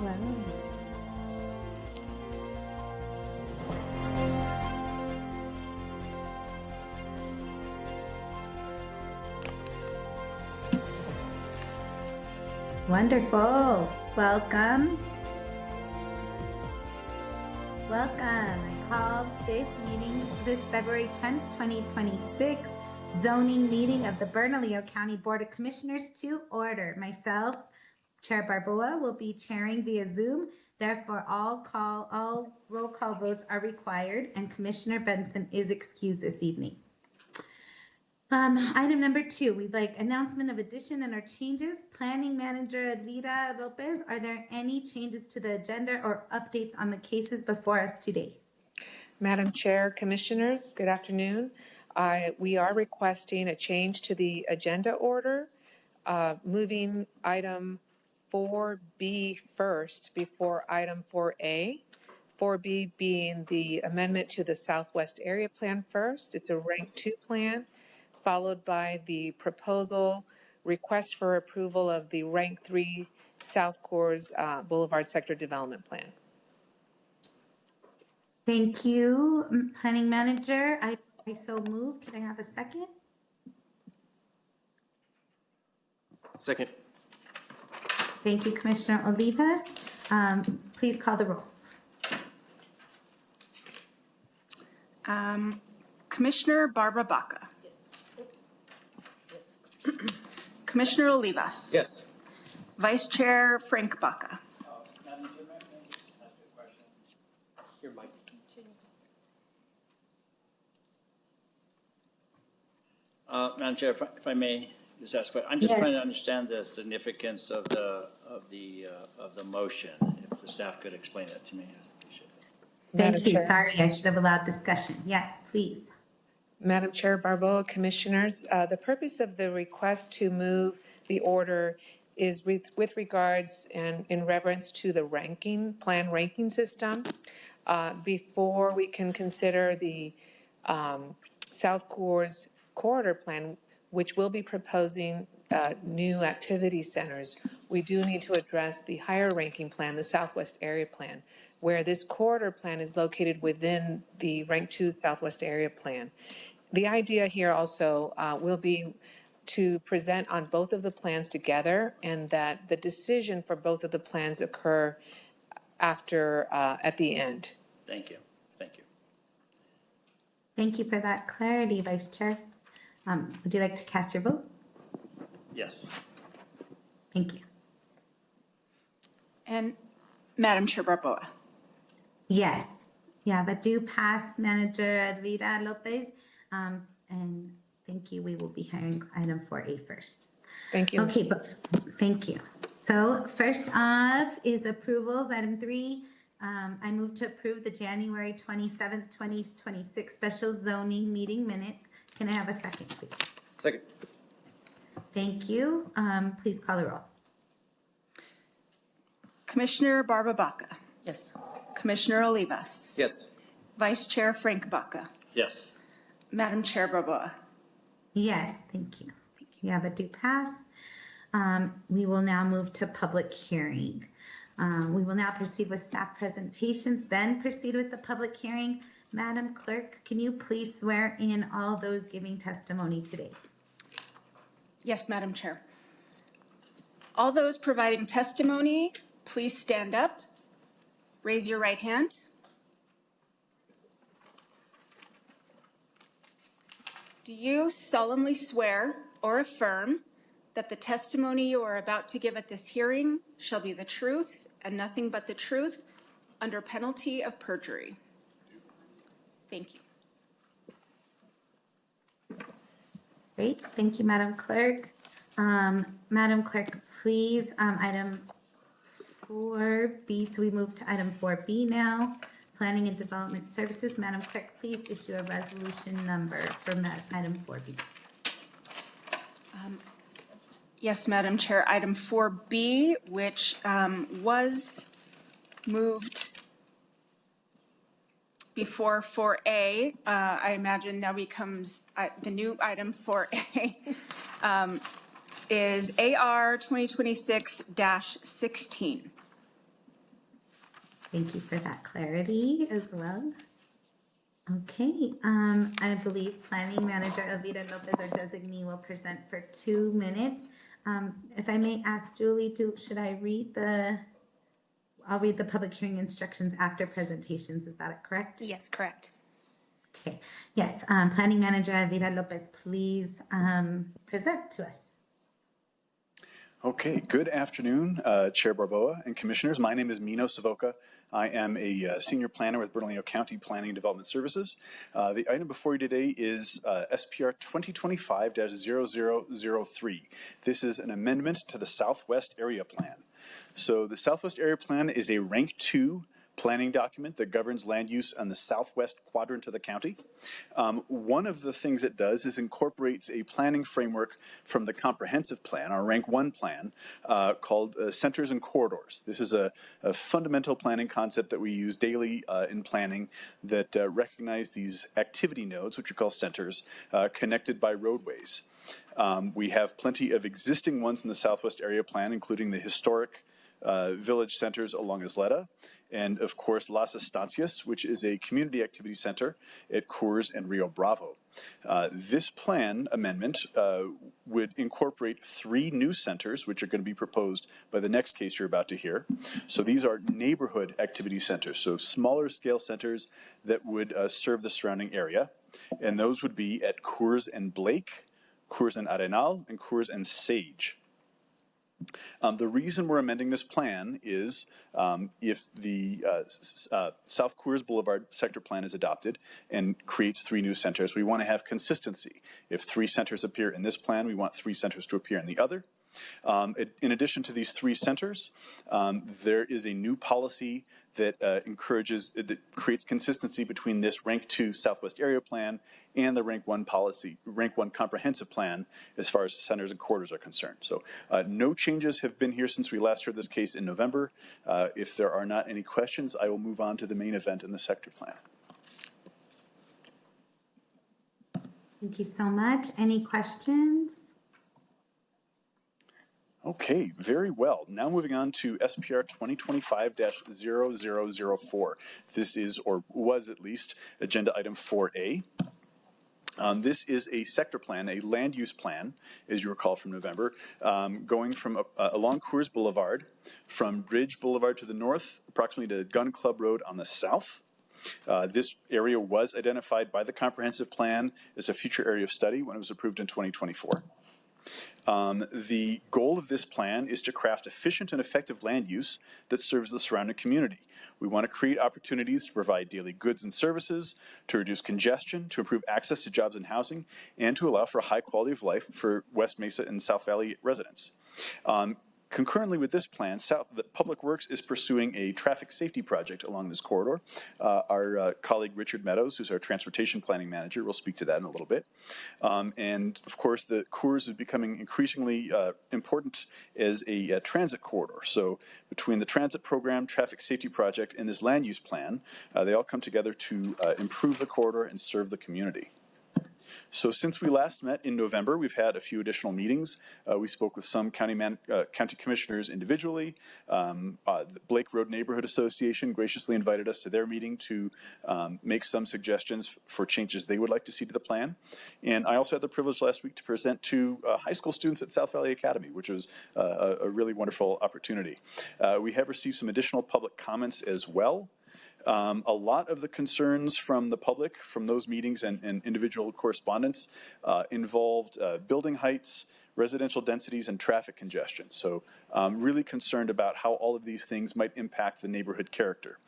Wow. Wonderful. Welcome. Welcome. I call this meeting, this February 10th, 2026, zoning meeting of the Bernalillo County Board of Commissioners to order. Myself, Chair Barboa, will be chairing via Zoom. Therefore, all roll call votes are required, and Commissioner Benson is excused this evening. Item number 2, we'd like announcement of addition and or changes. Planning Manager Elvira Lopez, are there any changes to the agenda or updates on the cases before us today? Madam Chair, Commissioners, good afternoon. We are requesting a change to the agenda order, moving item 4B first before item 4A. 4B being the amendment to the Southwest Area Plan first. It's a Rank 2 plan, followed by the proposal request for approval of the Rank 3 South Coors Boulevard Sector Development Plan. Thank you, Planning Manager. I so move. Can I have a second? Second. Thank you, Commissioner Olivas. Please call the roll. Commissioner Barbara Baca. Yes. Commissioner Olivas. Yes. Vice Chair Frank Baca. Madam Chair, may I just ask a question? Your mic. Madam Chair, if I may just ask a question, I'm just Yes. trying to understand the significance of the motion. If the staff could explain that to me, I appreciate that. Madam Thank you. Chair. Sorry, I should have allowed discussion. Yes, please. Madam Chair Barboa, Commissioners, the purpose of the request to move the order is with regards and in reverence to the plan ranking system. Before we can consider the South Coors Corridor Plan, which will be proposing new activity centers, we do need to address the higher ranking plan, the Southwest Area Plan, where this corridor plan is located within the Rank 2 Southwest Area Plan. The idea here also will be to present on both of the plans together, and that the decision for both of the plans occur after at the end. Thank you. Thank you. Thank you for that clarity, Vice Chair. Would you like to cast your vote? Yes. Thank you. And Madam Chair Barboa. Yes. Yeah, but do pass Manager Elvira Lopez. And thank you. We will be hearing item 4A first. Thank you. Okay, but thank you. So first off is approvals. Item 3, I move to approve the January 27th, 2026 special zoning meeting minutes. Can I have a second, please? Second. Thank you. Please call the roll. Commissioner Barbara Baca. Yes. Commissioner Olivas. Yes. Vice Chair Frank Baca. Yes. Madam Chair Barboa. Yes, thank you. You have a do pass. We will now move to public hearing. We will now proceed with staff presentations, then proceed with the public hearing. Madam Clerk, can you please swear in all those giving testimony today? Yes, Madam Chair. All those providing testimony, please stand up. Raise your right hand. Do you solemnly swear or affirm that the testimony you are about to give at this hearing shall be the truth and nothing but the truth under penalty of perjury? Thank you. Great, thank you, Madam Clerk. Madam Clerk, please, item 4B, so we move to item 4B now. Planning and Development Services. Madam Clerk, please issue a resolution number for item 4B. Yes, Madam Chair. Item 4B, which was moved before 4A, I imagine now becomes the new item 4A, is AR 2026-16. Thank you for that clarity as well. Okay, I believe Planning Manager Elvira Lopez, our designee, will present for 2 minutes. If I may ask Julie, should I read I'll read the public hearing instructions after presentations, is that correct? Yes, correct. Okay, yes, Planning Manager Elvira Lopez, please present to us. Okay, good afternoon, Chair Barboa and Commissioners. My name is Mino Savoca. I am a senior planner with Bernalillo County Planning and Development Services. The item before you today is SPR 2025-0003. This is an amendment to the Southwest Area Plan. So the Southwest Area Plan is a Rank 2 planning document that governs land use on the southwest quadrant of the county. One of the things it does is incorporates a planning framework from the comprehensive plan, our Rank 1 plan, called centers and corridors. This is a fundamental planning concept that we use daily in planning that recognize these activity nodes, which we call centers, connected by roadways. We have plenty of existing ones in the Southwest Area Plan, including the historic village centers along Isleta, and of course Las Estancias, which is a community activity center at Coors and Rio Bravo. This plan amendment would incorporate 3 new centers, which are going to be proposed by the next case you're about to hear. So these are neighborhood activity centers, so smaller scale centers that would serve the surrounding area, and those would be at Coors and Blake, Coors and Arenal, and Coors and Sage. The reason we're amending this plan is if the South Coors Boulevard sector plan is adopted and creates 3 new centers, we want to have consistency. If 3 centers appear in this plan, we want 3 centers to appear in the other. In addition to these 3 centers, there is a new policy that that creates consistency between this Rank 2 Southwest Area Plan and the Rank 1 policy, Rank 1 Comprehensive Plan, as far as centers and corridors are concerned. So no changes have been here since we last heard this case in November. If there are not any questions, I will move on to the main event in the sector plan. Thank you so much. Any questions? Okay, very well. Now moving on to SPR 2025-0004. This is, or was at least, agenda item 4A. This is a sector plan, a land use plan, as you recall from November, going from along Coors Boulevard, from Bridge Boulevard to the north, approximately to Gun Club Road on the south. This area was identified by the comprehensive plan as a future area of study when it was approved in 2024. The goal of this plan is to craft efficient and effective land use that serves the surrounding community. We want to create opportunities to provide daily goods and services, to reduce congestion, to improve access to jobs and housing, and to allow for a high quality of life for West Mesa and South Valley residents. Concurrently with this plan, the Public Works is pursuing a traffic safety project along this corridor. Our colleague Richard Meadows, who's our transportation planning manager, will speak to that in a little bit. And of course, the Coors is becoming increasingly important as a transit corridor. So between the transit program, traffic safety project, and this land use plan, they all come together to improve the corridor and serve the community. So since we last met in November, we've had a few additional meetings. We spoke with some county commissioners individually. The Blake Road Neighborhood Association graciously invited us to their meeting to make some suggestions for changes they would like to see to the plan. And I also had the privilege last week to present to high school students at South Valley Academy, which was a really wonderful opportunity. We have received some additional public comments as well. A lot of the concerns from the public from those meetings and individual correspondence involved building heights, residential densities, and traffic congestion. So really concerned about how all of these things might impact the neighborhood character.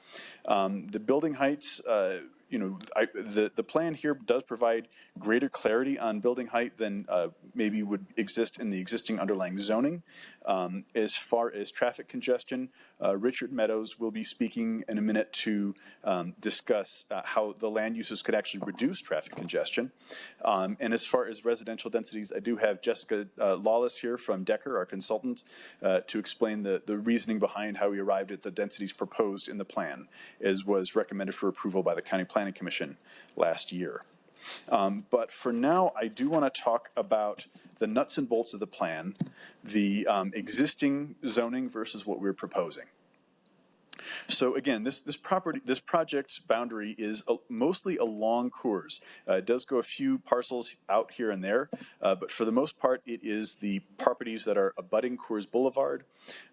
The building heights, the plan here does provide greater clarity on building height than maybe would exist in the existing underlying zoning. As far as traffic congestion, Richard Meadows will be speaking in a minute to discuss how the land uses could actually reduce traffic congestion. And as far as residential densities, I do have Jessica Lawless here from Decker, our consultant, to explain the reasoning behind how we arrived at the densities proposed in the plan, as was recommended for approval by the County Planning Commission last year. But for now, I do want to talk about the nuts and bolts of the plan, the existing zoning versus what we're proposing. So again, this project boundary is mostly along Coors. It does go a few parcels out here and there, but for the most part, it is the properties that are abutting Coors Boulevard.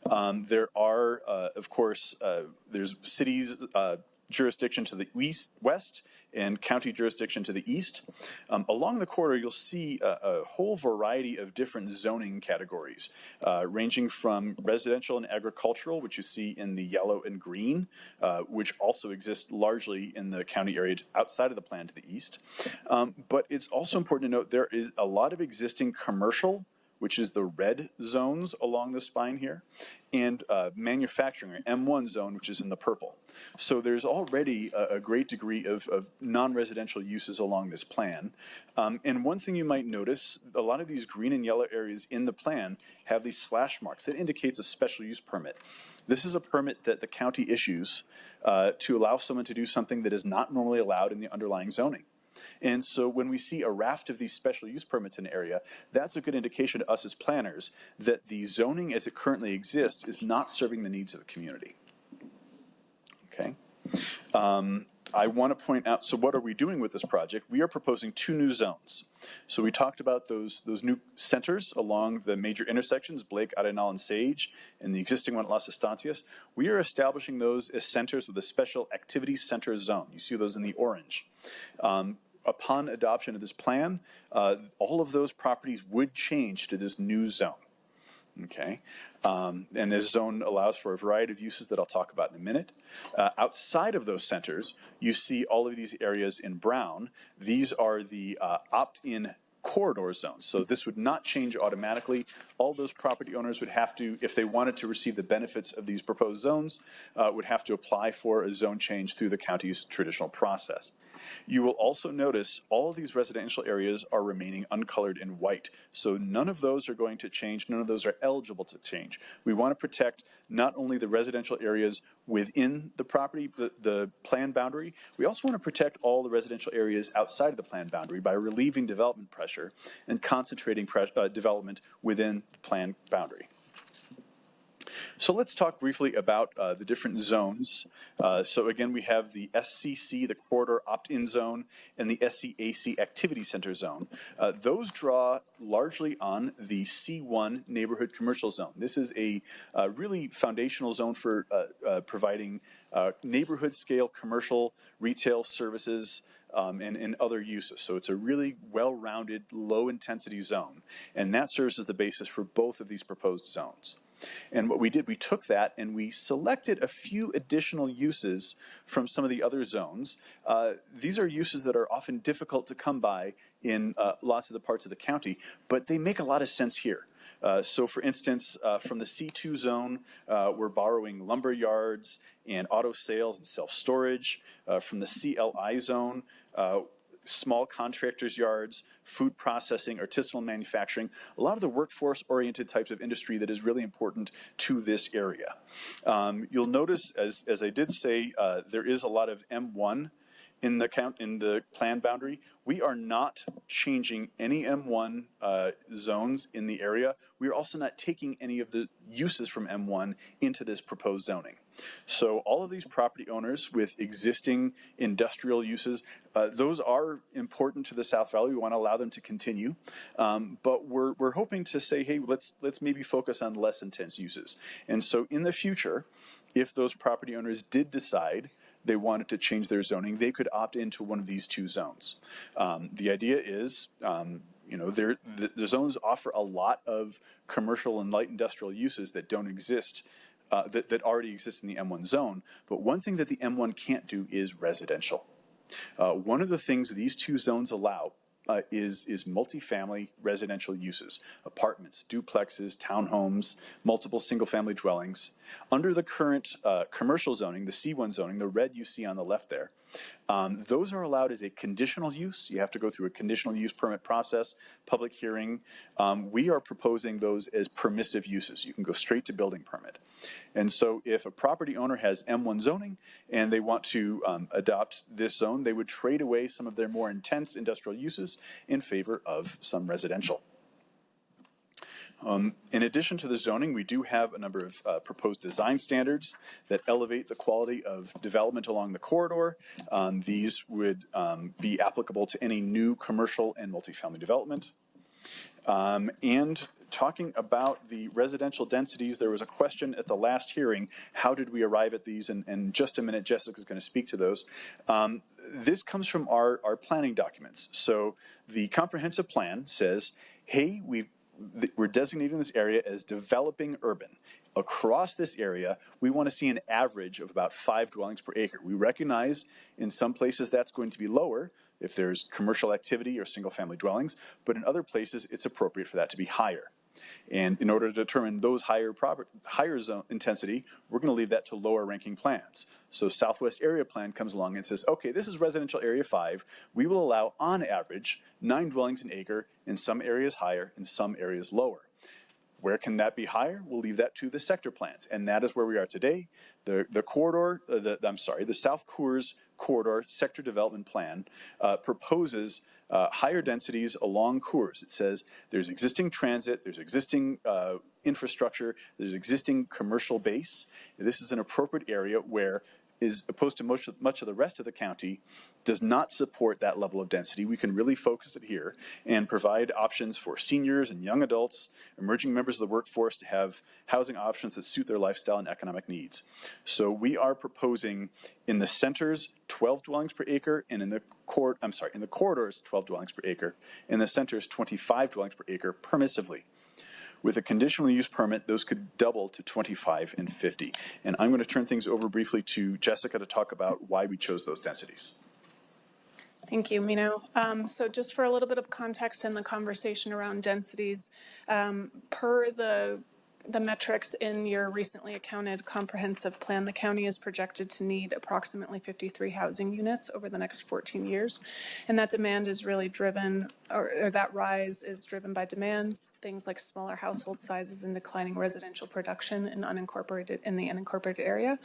There are, of course, there's cities jurisdiction to the west and county jurisdiction to the east. Along the corridor, you'll see a whole variety of different zoning categories, ranging from residential and agricultural, which you see in the yellow and green, which also exist largely in the county area outside of the plan to the east. But it's also important to note there is a lot of existing commercial, which is the red zones along the spine here, and manufacturing, or M1 zone, which is in the purple. So there's already a great degree of non-residential uses along this plan. And one thing you might notice, a lot of these green and yellow areas in the plan have these slash marks. That indicates a special use permit. This is a permit that the county issues to allow someone to do something that is not normally allowed in the underlying zoning. And so when we see a raft of these special use permits in an area, that's a good indication to us as planners that the zoning as it currently exists is not serving the needs of the community. Okay. I want to point out, so what are we doing with this project? We are proposing 2 new zones. So we talked about those new centers along the major intersections, Blake, Arenal, and Sage, and the existing one at Las Estancias. We are establishing those as centers with a special activity center zone. You see those in the orange. Upon adoption of this plan, all of those properties would change to this new zone. Okay, and this zone allows for a variety of uses that I'll talk about in a minute. Outside of those centers, you see all of these areas in brown. These are the opt-in corridor zones. So this would not change automatically. All those property owners would have to, if they wanted to receive the benefits of these proposed zones, would have to apply for a zone change through the county's traditional process. You will also notice all of these residential areas are remaining uncolored in white. So none of those are going to change. None of those are eligible to change. We want to protect not only the residential areas within the property, the plan boundary, we also want to protect all the residential areas outside of the plan boundary by relieving development pressure and concentrating development within the plan boundary. So let's talk briefly about the different zones. So again, we have the SCC, the corridor opt-in zone, and the SCAC activity center zone. Those draw largely on the C1 neighborhood commercial zone. This is a really foundational zone for providing neighborhood scale commercial retail services and other uses. So it's a really well-rounded, low-intensity zone, and that serves as the basis for both of these proposed zones. And what we did, we took that and we selected a few additional uses from some of the other zones. These are uses that are often difficult to come by in lots of the parts of the county, but they make a lot of sense here. So for instance, from the C2 zone, we're borrowing lumber yards and auto sales and self-storage. From the CLI zone, small contractors' yards, food processing, artisanal manufacturing, a lot of the workforce-oriented types of industry that is really important to this area. You'll notice, as I did say, there is a lot of M1 in the plan boundary. We are not changing any M1 zones in the area. We are also not taking any of the uses from M1 into this proposed zoning. So all of these property owners with existing industrial uses, those are important to the South Valley. We want to allow them to continue, but we're hoping to say, hey, let's maybe focus on less intense uses. And so in the future, if those property owners did decide they wanted to change their zoning, they could opt into one of these 2 zones. The idea is, the zones offer a lot of commercial and light industrial uses that don't exist, that already exist in the M1 zone. But one thing that the M1 can't do is residential. One of the things these 2 zones allow is multifamily residential uses, apartments, duplexes, townhomes, multiple single-family dwellings. Under the current commercial zoning, the C1 zoning, the red you see on the left there, those are allowed as a conditional use. You have to go through a conditional use permit process, public hearing. We are proposing those as permissive uses. You can go straight to building permit. And so if a property owner has M1 zoning and they want to adopt this zone, they would trade away some of their more intense industrial uses in favor of some residential. In addition to the zoning, we do have a number of proposed design standards that elevate the quality of development along the corridor. These would be applicable to any new commercial and multifamily development. And talking about the residential densities, there was a question at the last hearing, how did we arrive at these? And in just a minute, Jessica's going to speak to those. This comes from our planning documents. So the comprehensive plan says, hey, we're designating this area as developing urban. Across this area, we want to see an average of about 5 dwellings per acre. We recognize in some places that's going to be lower if there's commercial activity or single-family dwellings, but in other places, it's appropriate for that to be higher. And in order to determine those higher zone intensity, we're going to leave that to lower ranking plans. So Southwest Area Plan comes along and says, okay, this is residential area 5. We will allow, on average, 9 dwellings an acre, in some areas higher, in some areas lower. Where can that be higher? We'll leave that to the sector plans, and that is where we are today. The South Coors Corridor Sector Development Plan proposes higher densities along Coors. It says there's existing transit, there's existing infrastructure, there's existing commercial base. This is an appropriate area where, as opposed to much of the rest of the county, does not support that level of density. We can really focus it here and provide options for seniors and young adults, emerging members of the workforce to have housing options that suit their lifestyle and economic needs. So we are proposing in the centers 12 dwellings per acre, and in the corridors 12 dwellings per acre, in the centers 25 dwellings per acre permissively. With a conditional use permit, those could double to 25 and 50. And I'm going to turn things over briefly to Jessica to talk about why we chose those densities. Thank you, Mino. So just for a little bit of context in the conversation around densities, per the metrics in your recently accounted comprehensive plan, the county is projected to need approximately 53 housing units over the next 14 years. And that demand is really driven, or that rise is driven by demands, things like smaller household sizes and declining residential production in the unincorporated area.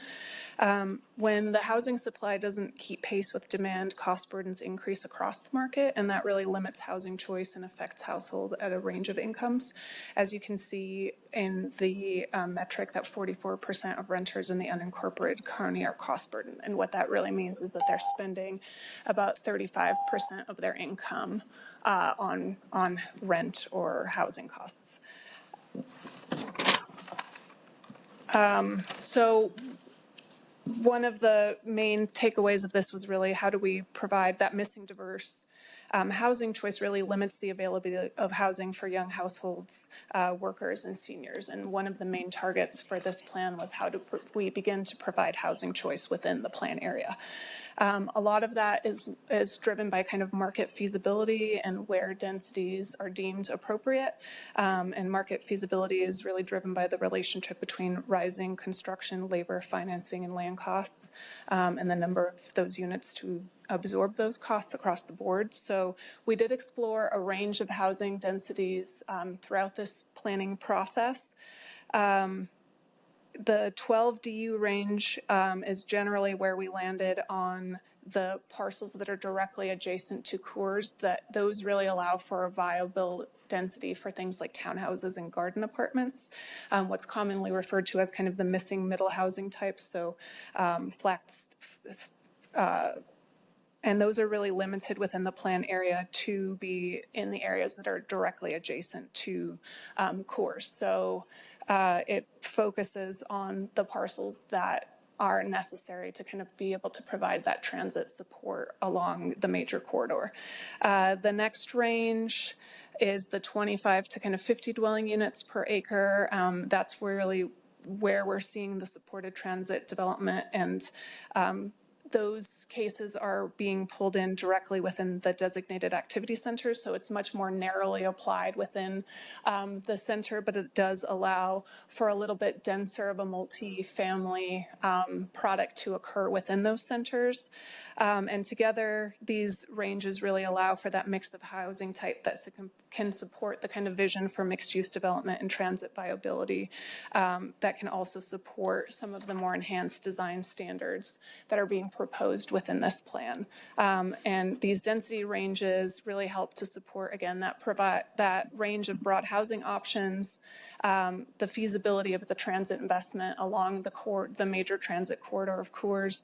When the housing supply doesn't keep pace with demand, cost burdens increase across the market, and that really limits housing choice and affects household at a range of incomes. As you can see in the metric that 44% of renters in the unincorporated county are cost burdened. And what that really means is that they're spending about 35% of their income on rent or housing costs. So one of the main takeaways of this was really how do we provide that missing diverse housing choice really limits the availability of housing for young households, workers, and seniors. And one of the main targets for this plan was how do we begin to provide housing choice within the plan area. A lot of that is driven by kind of market feasibility and where densities are deemed appropriate. And market feasibility is really driven by the relationship between rising construction, labor, financing, and land costs, and the number of those units to absorb those costs across the board. So we did explore a range of housing densities throughout this planning process. The 12 DU range is generally where we landed on the parcels that are directly adjacent to Coors, that those really allow for a viable density for things like townhouses and garden apartments, what's commonly referred to as kind of the missing middle housing types, so flats, and those are really limited within the plan area to be in the areas that are directly adjacent to Coors. So it focuses on the parcels that are necessary to kind of be able to provide that transit support along the major corridor. The next range is the 25 to kind of 50 dwelling units per acre. That's really where we're seeing the supported transit development, and those cases are being pulled in directly within the designated activity centers, so it's much more narrowly applied within the center, but it does allow for a little bit denser of a multi-family product to occur within those centers. And together, these ranges really allow for that mix of housing type that can support the kind of vision for mixed-use development and transit viability that can also support some of the more enhanced design standards that are being proposed within this plan. And these density ranges really help to support, again, that range of broad housing options, the feasibility of the transit investment along the major transit corridor of Coors,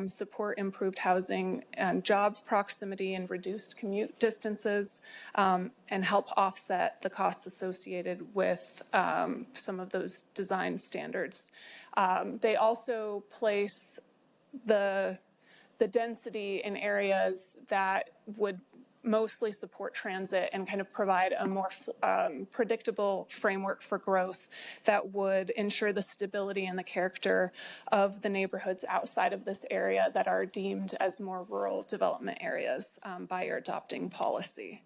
support improved housing and job proximity and reduced commute distances, and help offset the costs associated with some of those design standards. They also place the density in areas that would mostly support transit and kind of provide a more predictable framework for growth that would ensure the stability and the character of the neighborhoods outside of this area that are deemed as more rural development areas by your adopting policy.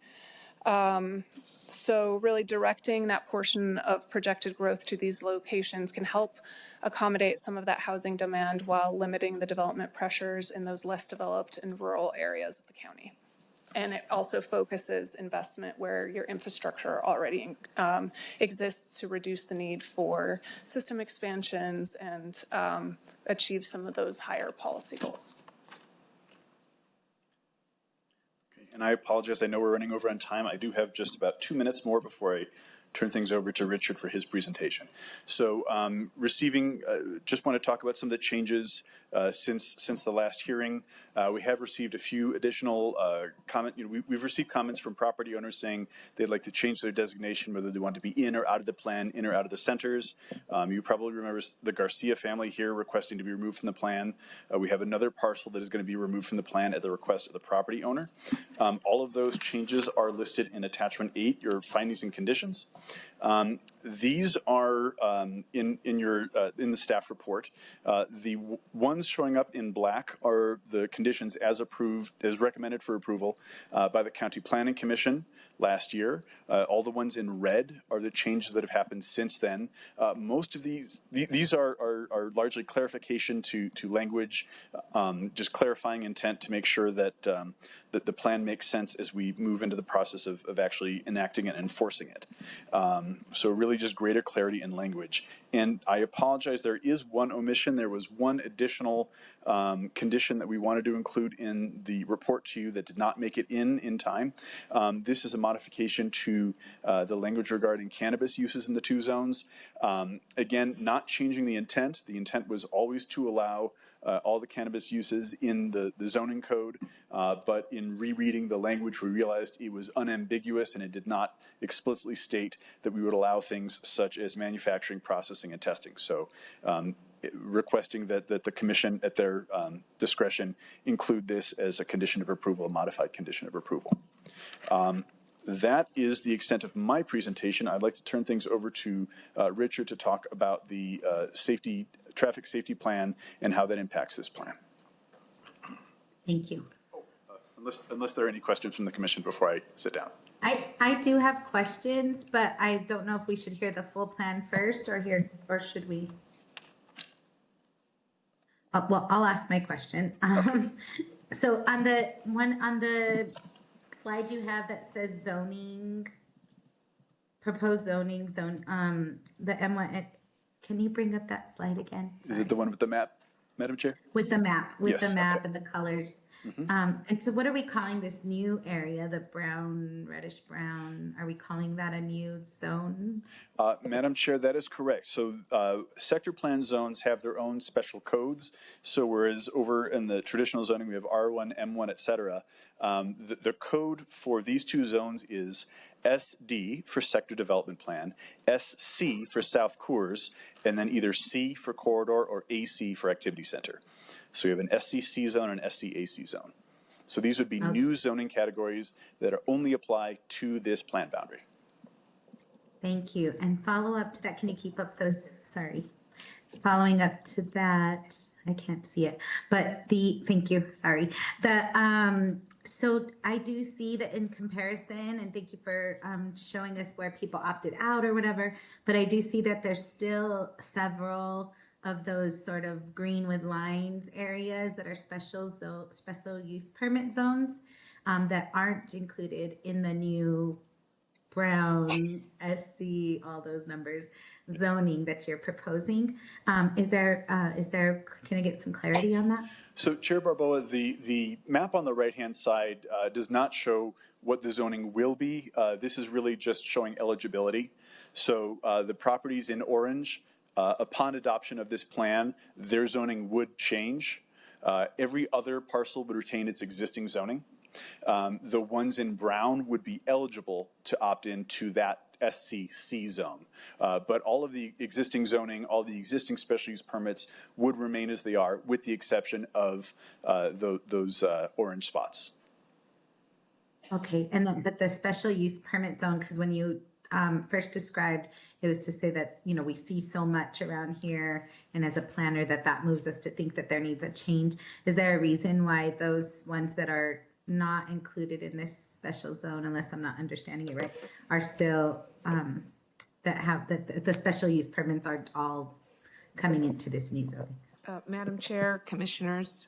So really directing that portion of projected growth to these locations can help accommodate some of that housing demand while limiting the development pressures in those less developed and rural areas of the county. And it also focuses investment where your infrastructure already exists to reduce the need for system expansions and achieve some of those higher policy goals. And I apologize, I know we're running over on time. I do have just about 2 minutes more before I turn things over to Richard for his presentation. So just want to talk about some of the changes since the last hearing. We have received a few additional we've received comments from property owners saying they'd like to change their designation, whether they want to be in or out of the plan, in or out of the centers. You probably remember the Garcia family here requesting to be removed from the plan. We have another parcel that is going to be removed from the plan at the request of the property owner. All of those changes are listed in Attachment 8, your findings and conditions. These are in the staff report. The ones showing up in black are the conditions as approved, as recommended for approval by the County Planning Commission last year. All the ones in red are the changes that have happened since then. Most of these are largely clarification to language, just clarifying intent to make sure that that the plan makes sense as we move into the process of actually enacting it and enforcing it. So really just greater clarity in language. And I apologize, there is one omission. There was one additional condition that we wanted to include in the report to you that did not make it in time. This is a modification to the language regarding cannabis uses in the two zones. Again, not changing the intent. The intent was always to allow all the cannabis uses in the zoning code, but in rereading the language, we realized it was unambiguous and it did not explicitly state that we would allow things such as manufacturing, processing, and testing. So requesting that the commission at their discretion include this as a condition of approval, a modified condition of approval. That is the extent of my presentation. I'd like to turn things over to Richard to talk about the traffic safety plan and how that impacts this plan. Thank you. Unless there are any questions from the commission before I sit down. I do have questions, but I don't know if we should hear the full plan first or should we? Well, I'll ask my question. Okay. So on the slide you have that says zoning, proposed zoning zone, the M1, can you bring up that slide again? Sorry. Is it the one with the map, Madam Chair? With the map, Yes, the map okay. and the colors. Mm-hmm. And so what are we calling this new area, the brown, reddish brown? Are we calling that a new zone? Madam Chair, that is correct. So sector plan zones have their own special codes. So whereas over in the traditional zoning, we have R1, M1, et cetera, the code for these two zones is SD for sector development plan, SC for South Coors, and then either C for corridor or AC for activity center. So we have an SCC zone and an SCAC zone. So these would be new zoning categories that are only apply to this plan boundary. Thank you. And follow up to that, can you keep up those, sorry. Following up to that, I can't see it, but thank you, sorry. So I do see that in comparison, and thank you for showing us where people opted out or whatever, but I do see that there's still several of those sort of green with lines areas that are special use permit zones that aren't included in the new brown, SC, all those numbers, zoning that you're proposing. Can I get some clarity on that? So Chair Barboa, the map on the right-hand side does not show what the zoning will be. This is really just showing eligibility. So the properties in orange, upon adoption of this plan, their zoning would change. Every other parcel would retain its existing zoning. The ones in brown would be eligible to opt into that SCC zone. But all of the existing zoning, all the existing special use permits would remain as they are, with the exception of those orange spots. Okay, and then the special use permit zone, because when you first described, it was to say that, you know, we see so much around here, and as a planner, that moves us to think that there needs a change. Is there a reason why those ones that are not included in this special zone, unless I'm not understanding it right, are still, that have, the special use permits are all coming into this new zone? Madam Chair, Commissioners,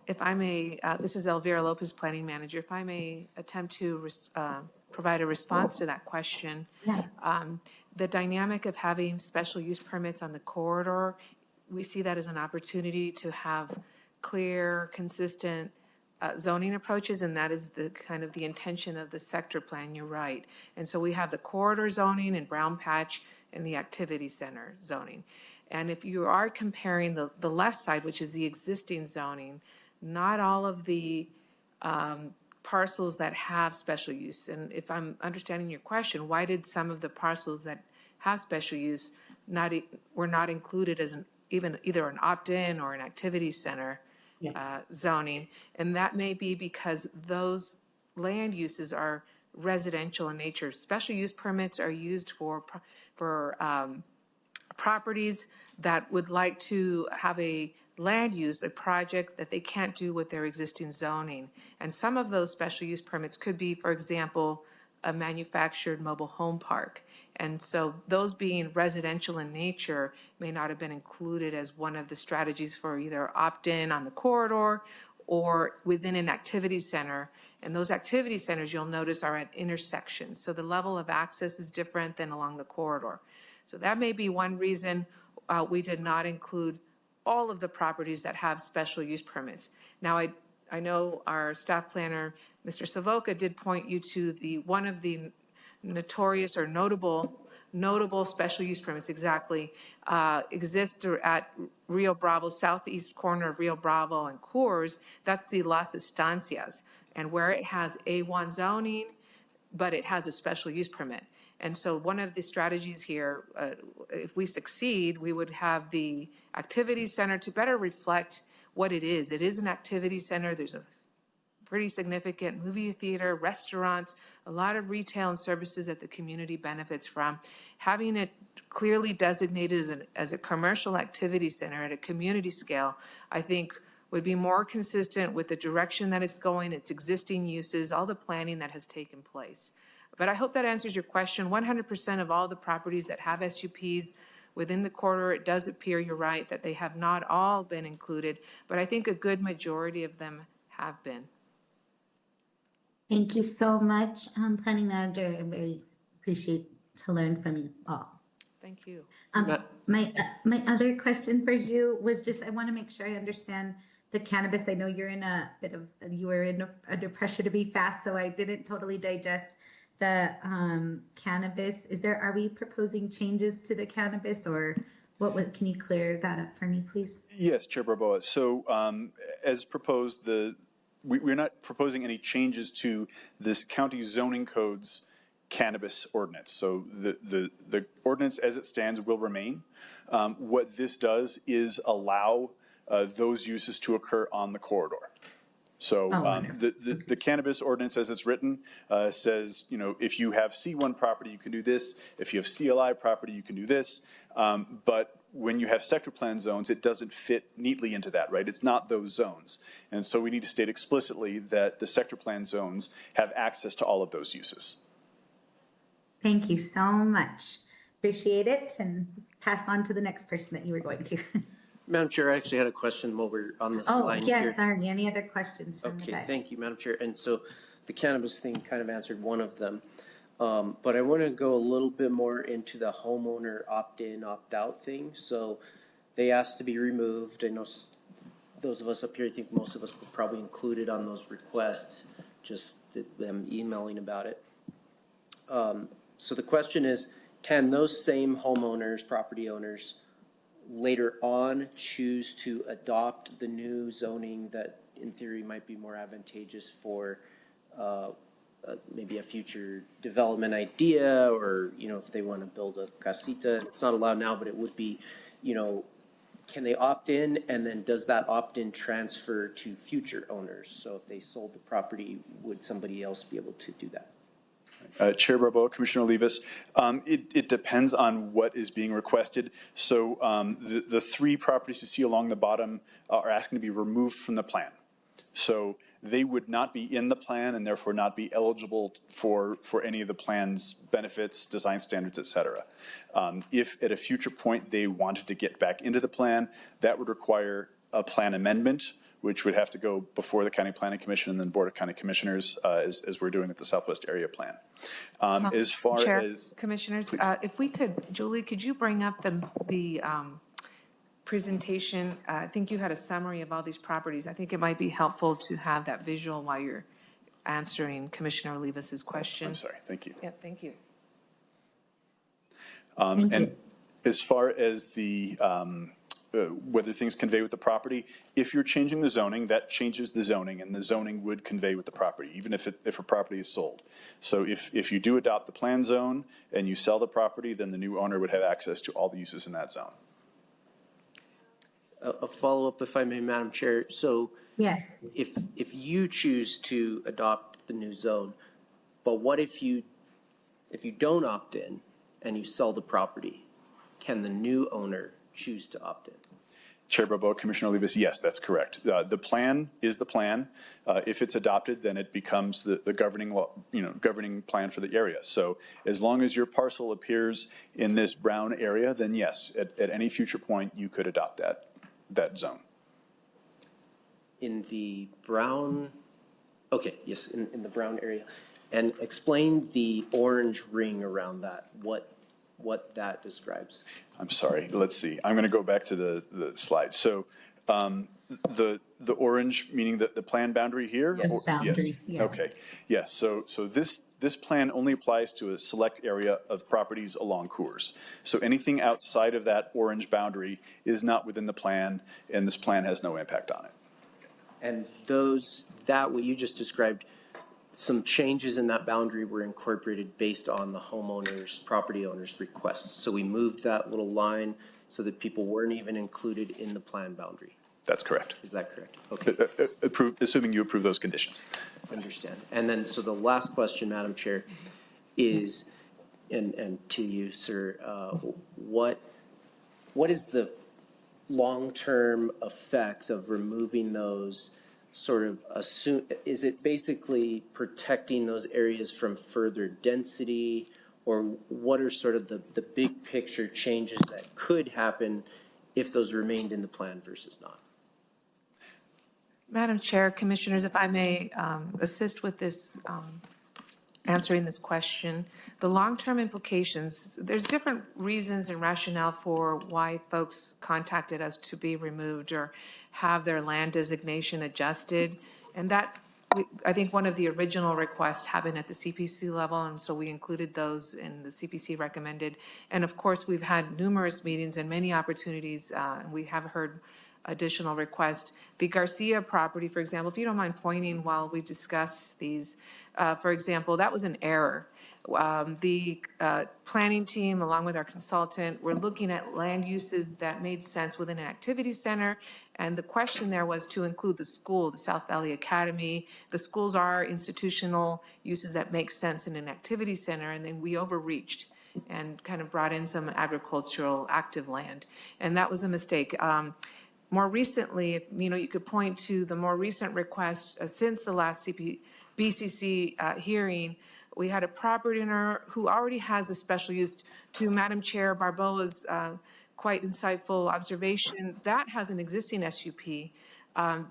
if I may, this is Elvira Lopez, Planning Manager. If I may attempt to provide a response to that question. Yes. The dynamic of having special use permits on the corridor, we see that as an opportunity to have clear, consistent zoning approaches, and that is the kind of the intention of the sector plan. You're right. And so we have the corridor zoning and brown patch and the activity center zoning. And if you are comparing the left side, which is the existing zoning, not all of the parcels that have special use, and if I'm understanding your question, why did some of the parcels that have special use were not included as either an opt-in or an activity center zoning? And that may be because those land uses are residential in nature. Special use permits are used for properties that would like to have a land use, a project that they can't do with their existing zoning. And some of those special use permits could be, for example, a manufactured mobile home park. And so those being residential in nature may not have been included as one of the strategies for either opt-in on the corridor or within an activity center. And those activity centers, you'll notice, are at intersections. So the level of access is different than along the corridor. So that may be one reason we did not include all of the properties that have special use permits. Now, I know our staff planner, Mr. Savoca, did point you to one of the notorious or notable special use permits exists at Rio Bravo, southeast corner of Rio Bravo and Coors. That's the Las Estancias, and where it has A1 zoning, but it has a special use permit. And so one of the strategies here, if we succeed, we would have the activity center to better reflect what it is. It is an activity center. There's a pretty significant movie theater, restaurants, a lot of retail and services that the community benefits from. Having it clearly designated as a commercial activity center at a community scale, I think would be more consistent with the direction that it's going, its existing uses, all the planning that has taken place. But I hope that answers your question. 100% of all the properties that have SUPs within the corridor, it does appear, you're right, that they have not all been included, but I think a good majority of them have been. Thank you so much, Planning Manager. I very appreciate to learn from you all. Thank you. My other question for you was just, I want to make sure I understand the cannabis. I know you're in under pressure to be fast, so I didn't totally digest the cannabis. Are we proposing changes to the cannabis, or can you clear that up for me, please? Yes, Chair Barboa. So as proposed, we're not proposing any changes to this county zoning code's cannabis ordinance. So the ordinance as it stands will remain. What this does is allow those uses to occur on the corridor. So the cannabis ordinance as it's written says, you know, if you have C1 property, you can do this. If you have CLI property, you can do this. But when you have sector plan zones, it doesn't fit neatly into that, right? It's not those zones. And so we need to state explicitly that the sector plan zones have access to all of those uses. Thank you so much. Appreciate it, and pass on to the next person that you were going to. Madam Chair, I actually had a question while we're on this line here. Oh, yes, sorry. Any other questions from you Okay, guys? thank you, Madam Chair. And so the cannabis thing kind of answered one of them. But I want to go a little bit more into the homeowner opt-in, opt-out thing. So they asked to be removed. I know those of us up here, I think most of us were probably included on those requests, just them emailing about it. So the question is, can those same homeowners, property owners, later on choose to adopt the new zoning that in theory might be more advantageous for maybe a future development idea, or, you know, if they want to build a casita? It's not allowed now, but it would be, you know, can they opt in, and then does that opt-in transfer to future owners? So if they sold the property, would somebody else be able to do that? Chair Barbeau, Commissioner Olivas, it depends on what is being requested. So the three properties you see along the bottom are asking to be removed from the plan. So they would not be in the plan and therefore not be eligible for any of the plan's benefits, design standards, et cetera. If at a future point they wanted to get back into the plan, that would require a plan amendment, which would have to go before the County Planning Commission and then Board of County Commissioners, as we're doing with the Southwest Area Plan. As far Chair, as Commissioners, if we could, Julie, could you bring up the presentation? I think you had a summary of all these properties. I think it might be helpful to have that visual while you're answering Commissioner Olivas's question. I'm sorry, thank you. Yeah, thank you. And as far as the whether things convey with the property, if you're changing the zoning, that changes the zoning, and the zoning would convey with the property, even if a property is sold. So if you do adopt the plan zone and you sell the property, then the new owner would have access to all the uses in that zone. A follow-up, if I may, Madam Chair. So Yes. if you choose to adopt the new zone, but what if you don't opt in and you sell the property? Can the new owner choose to opt in? Chair Barbeau, Commissioner Olivas, yes, that's correct. The plan is the plan. If it's adopted, then it becomes the governing law, governing plan for the area. So as long as your parcel appears in this brown area, then yes, at any future point, you could adopt that zone. In the brown, okay, yes, in the brown area. And explain the orange ring around that, what that describes. I'm sorry, let's see. I'm going to go back to the slide. So the orange, meaning the plan boundary here? Yes. Boundary, Yes. yeah. Okay, yes, so this plan only applies to a select area of properties along Coors. So anything outside of that orange boundary is not within the plan, and this plan has no impact on it. And what you just described, some changes in that boundary were incorporated based on the homeowner's, property owner's requests. So we moved that little line so that people weren't even included in the plan boundary. That's correct. Is that correct? Okay, Assuming you approve those conditions. understand. And then, so the last question, Madam Chair, is, and to you, sir, what is the long-term effect of removing those? Sort of is it basically protecting those areas from further density, or what are sort of the big picture changes that could happen if those remained in the plan versus not? Madam Chair, Commissioners, if I may assist with this, answering this question. The long-term implications, there's different reasons and rationale for why folks contacted us to be removed or have their land designation adjusted. And that, I think one of the original requests happened at the CPC level, and so we included those in the CPC recommended. And of course, we've had numerous meetings and many opportunities, and we have heard additional requests. The Garcia property, for example, if you don't mind pointing while we discuss these, for example, that was an error. The planning team, along with our consultant, were looking at land uses that made sense within an activity center. And the question there was to include the school, the South Valley Academy. The schools are institutional uses that make sense in an activity center. And then we overreached and kind of brought in some agricultural active land. And that was a mistake. More recently, you could point to the more recent request since the last BCC hearing. We had a property owner who already has a special use. To Madam Chair Barboa's quite insightful observation, that has an existing SUP.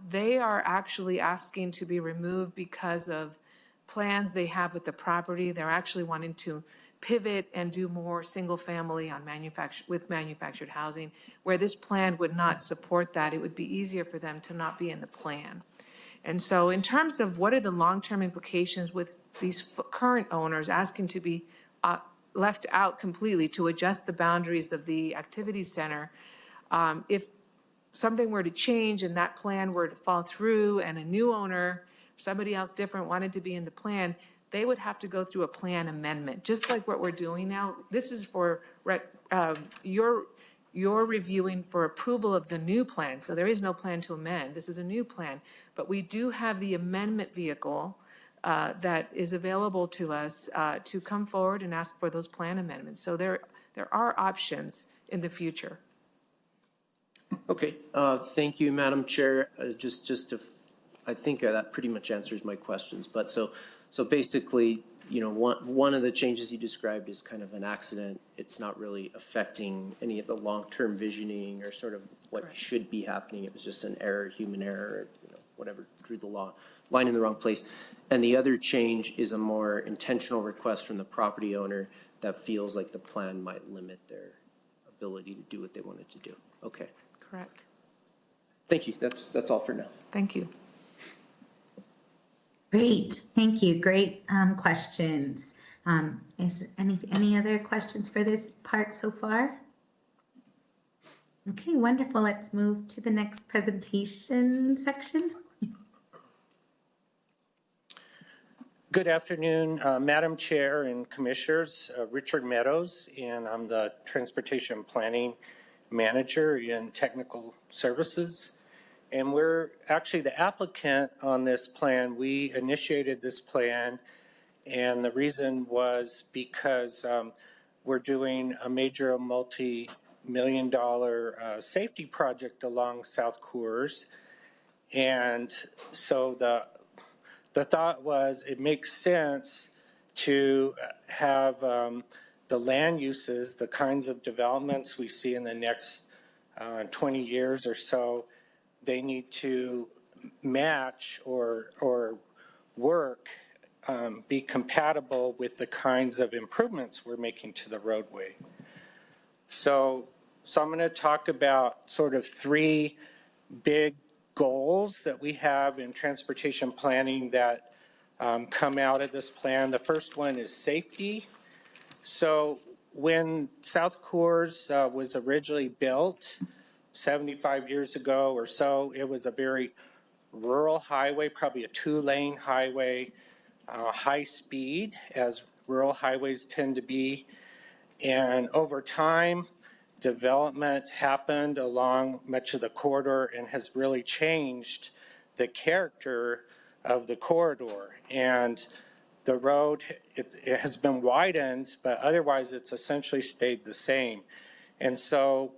They are actually asking to be removed because of plans they have with the property. They're actually wanting to pivot and do more single-family on manufactured housing, where this plan would not support that. It would be easier for them to not be in the plan. And so in terms of what are the long-term implications with these current owners asking to be left out completely to adjust the boundaries of the activity center, if something were to change and that plan were to fall through and a new owner, somebody else different wanted to be in the plan, they would have to go through a plan amendment, just like what we're doing now. This is for, you're reviewing for approval of the new plan, so there is no plan to amend. This is a new plan. But we do have the amendment vehicle that is available to us to come forward and ask for those plan amendments. So there are options in the future. Okay, thank you, Madam Chair. I think that pretty much answers my questions. But so basically, you know, one of the changes you described is kind of an accident. It's not really affecting any of the long-term visioning or sort of what Correct. should be happening. It was just an error, human error, you know, whatever, drew the line in the wrong place. And the other change is a more intentional request from the property owner that feels like the plan might limit their ability to do what they wanted to do. Okay. Correct. Thank you. That's all for now. Thank you. Great, thank you. Great questions. Is any other questions for this part so far? Okay, wonderful. Let's move to the next presentation section. Good afternoon, Madam Chair and Commissioners. Richard Meadows, and I'm the Transportation Planning Manager in Technical Services. And we're actually the applicant on this plan. We initiated this plan, and the reason was because we're doing a major multi-million-dollar safety project along South Coors. And so the thought was it makes sense to have the land uses, the kinds of developments we see in the next 20 years or so, they need to match or work, be compatible with the kinds of improvements we're making to the roadway. So I'm going to talk about sort of three big goals that we have in transportation planning that come out of this plan. The first one is safety. So when South Coors was originally built 75 years ago or so, it was a very rural highway, probably a 2-lane highway, high speed, as rural highways tend to be. And over time, development happened along much of the corridor and has really changed the character of the corridor. And the road, it has been widened, but otherwise it's essentially stayed the same. And so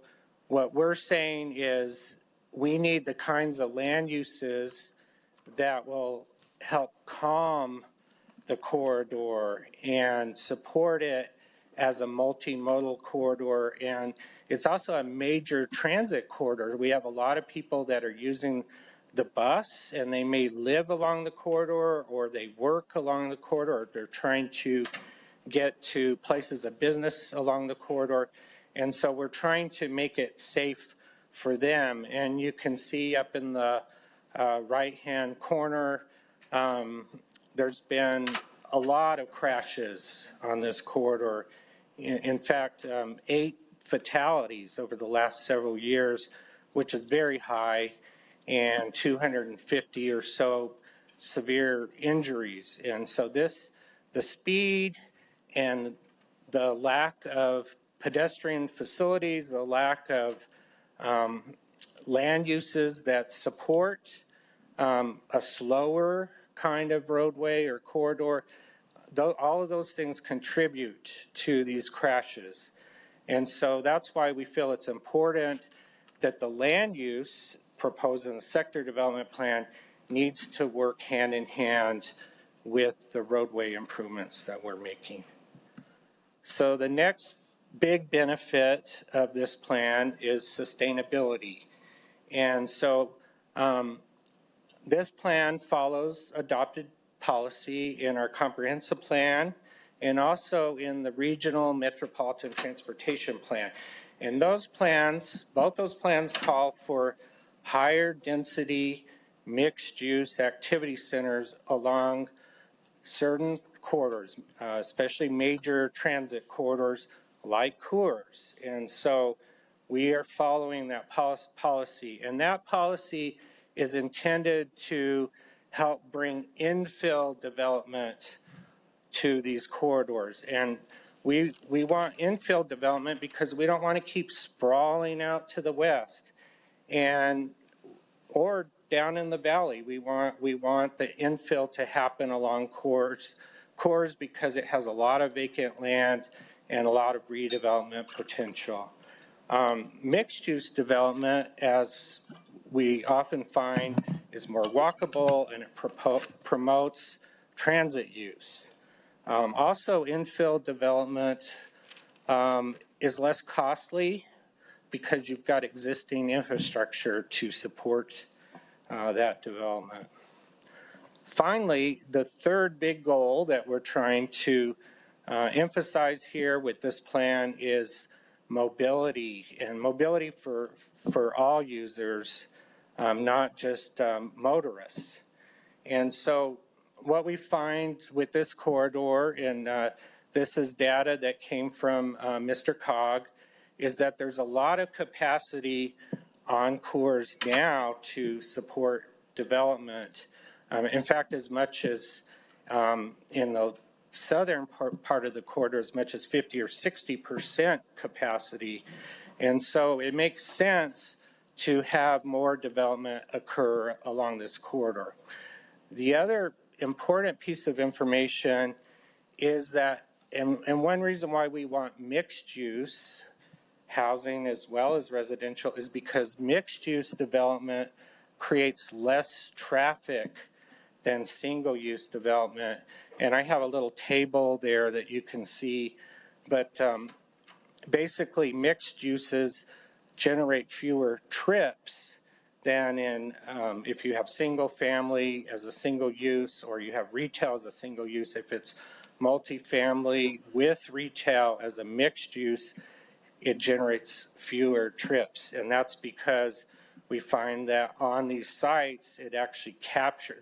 what we're saying is we need the kinds of land uses that will help calm the corridor and support it as a multimodal corridor. And it's also a major transit corridor. We have a lot of people that are using the bus, and they may live along the corridor or they work along the corridor, or they're trying to get to places of business along the corridor. And so we're trying to make it safe for them. And you can see up in the right-hand corner, there's been a lot of crashes on this corridor. In fact, 8 fatalities over the last several years, which is very high, and 250 or so severe injuries. And so the speed and the lack of pedestrian facilities, the lack of land uses that support a slower kind of roadway or corridor, all of those things contribute to these crashes. And so that's why we feel it's important that the land use proposed in the sector development plan needs to work hand in hand with the roadway improvements that we're making. So the next big benefit of this plan is sustainability. And so this plan follows adopted policy in our comprehensive plan and also in the regional metropolitan transportation plan. And those plans, both those plans call for higher density mixed use activity centers along certain corridors, especially major transit corridors like Coors. And so we are following that policy. And that policy is intended to help bring infill development to these corridors. And we want infill development because we don't want to keep sprawling out to the west or down in the valley. We want the infill to happen along Coors because it has a lot of vacant land and a lot of redevelopment potential. Mixed use development, as we often find, is more walkable and it promotes transit use. Also, infill development is less costly because you've got existing infrastructure to support that development. Finally, the third big goal that we're trying to emphasize here with this plan is mobility, and mobility for all users, not just motorists. And so what we find with this corridor, and this is data that came from Mr. Cog, is that there's a lot of capacity on Coors now to support development. In fact, as much as in the southern part of the corridor, as much as 50 or 60% capacity. And so it makes sense to have more development occur along this corridor. The other important piece of information is that, and one reason why we want mixed use housing as well as residential is because mixed use development creates less traffic than single use development. And I have a little table there that you can see, but basically mixed uses generate fewer trips than in if you have single family as a single use or you have retail as a single use. If it's multifamily with retail as a mixed use, it generates fewer trips. And that's because we find that on these sites, it actually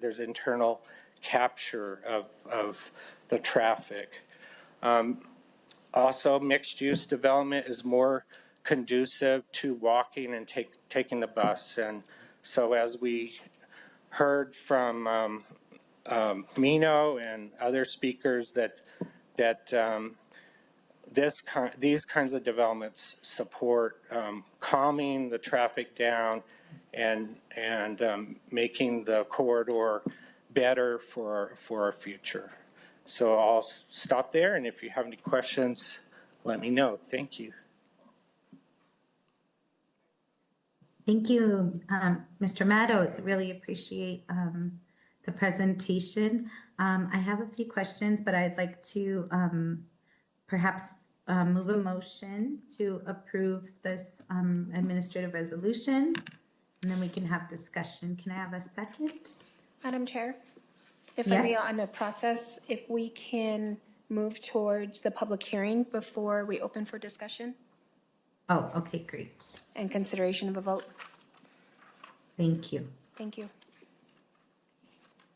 there's internal capture of the traffic. Also, mixed use development is more conducive to walking and taking the bus. And so as we heard from Mino and other speakers that these kinds of developments support calming the traffic down and making the corridor better for our future. So I'll stop there, and if you have any questions, let me know. Thank you. Thank you, Mr. Meadows. Really appreciate the presentation. I have a few questions, but I'd like to perhaps move a motion to approve this administrative resolution, and then we can have discussion. Can I have a second? Madam Chair, if Yes. I may, on the process, if we can move towards the public hearing before we open for discussion Oh, okay, great. and consideration of a vote. Thank you. Thank you.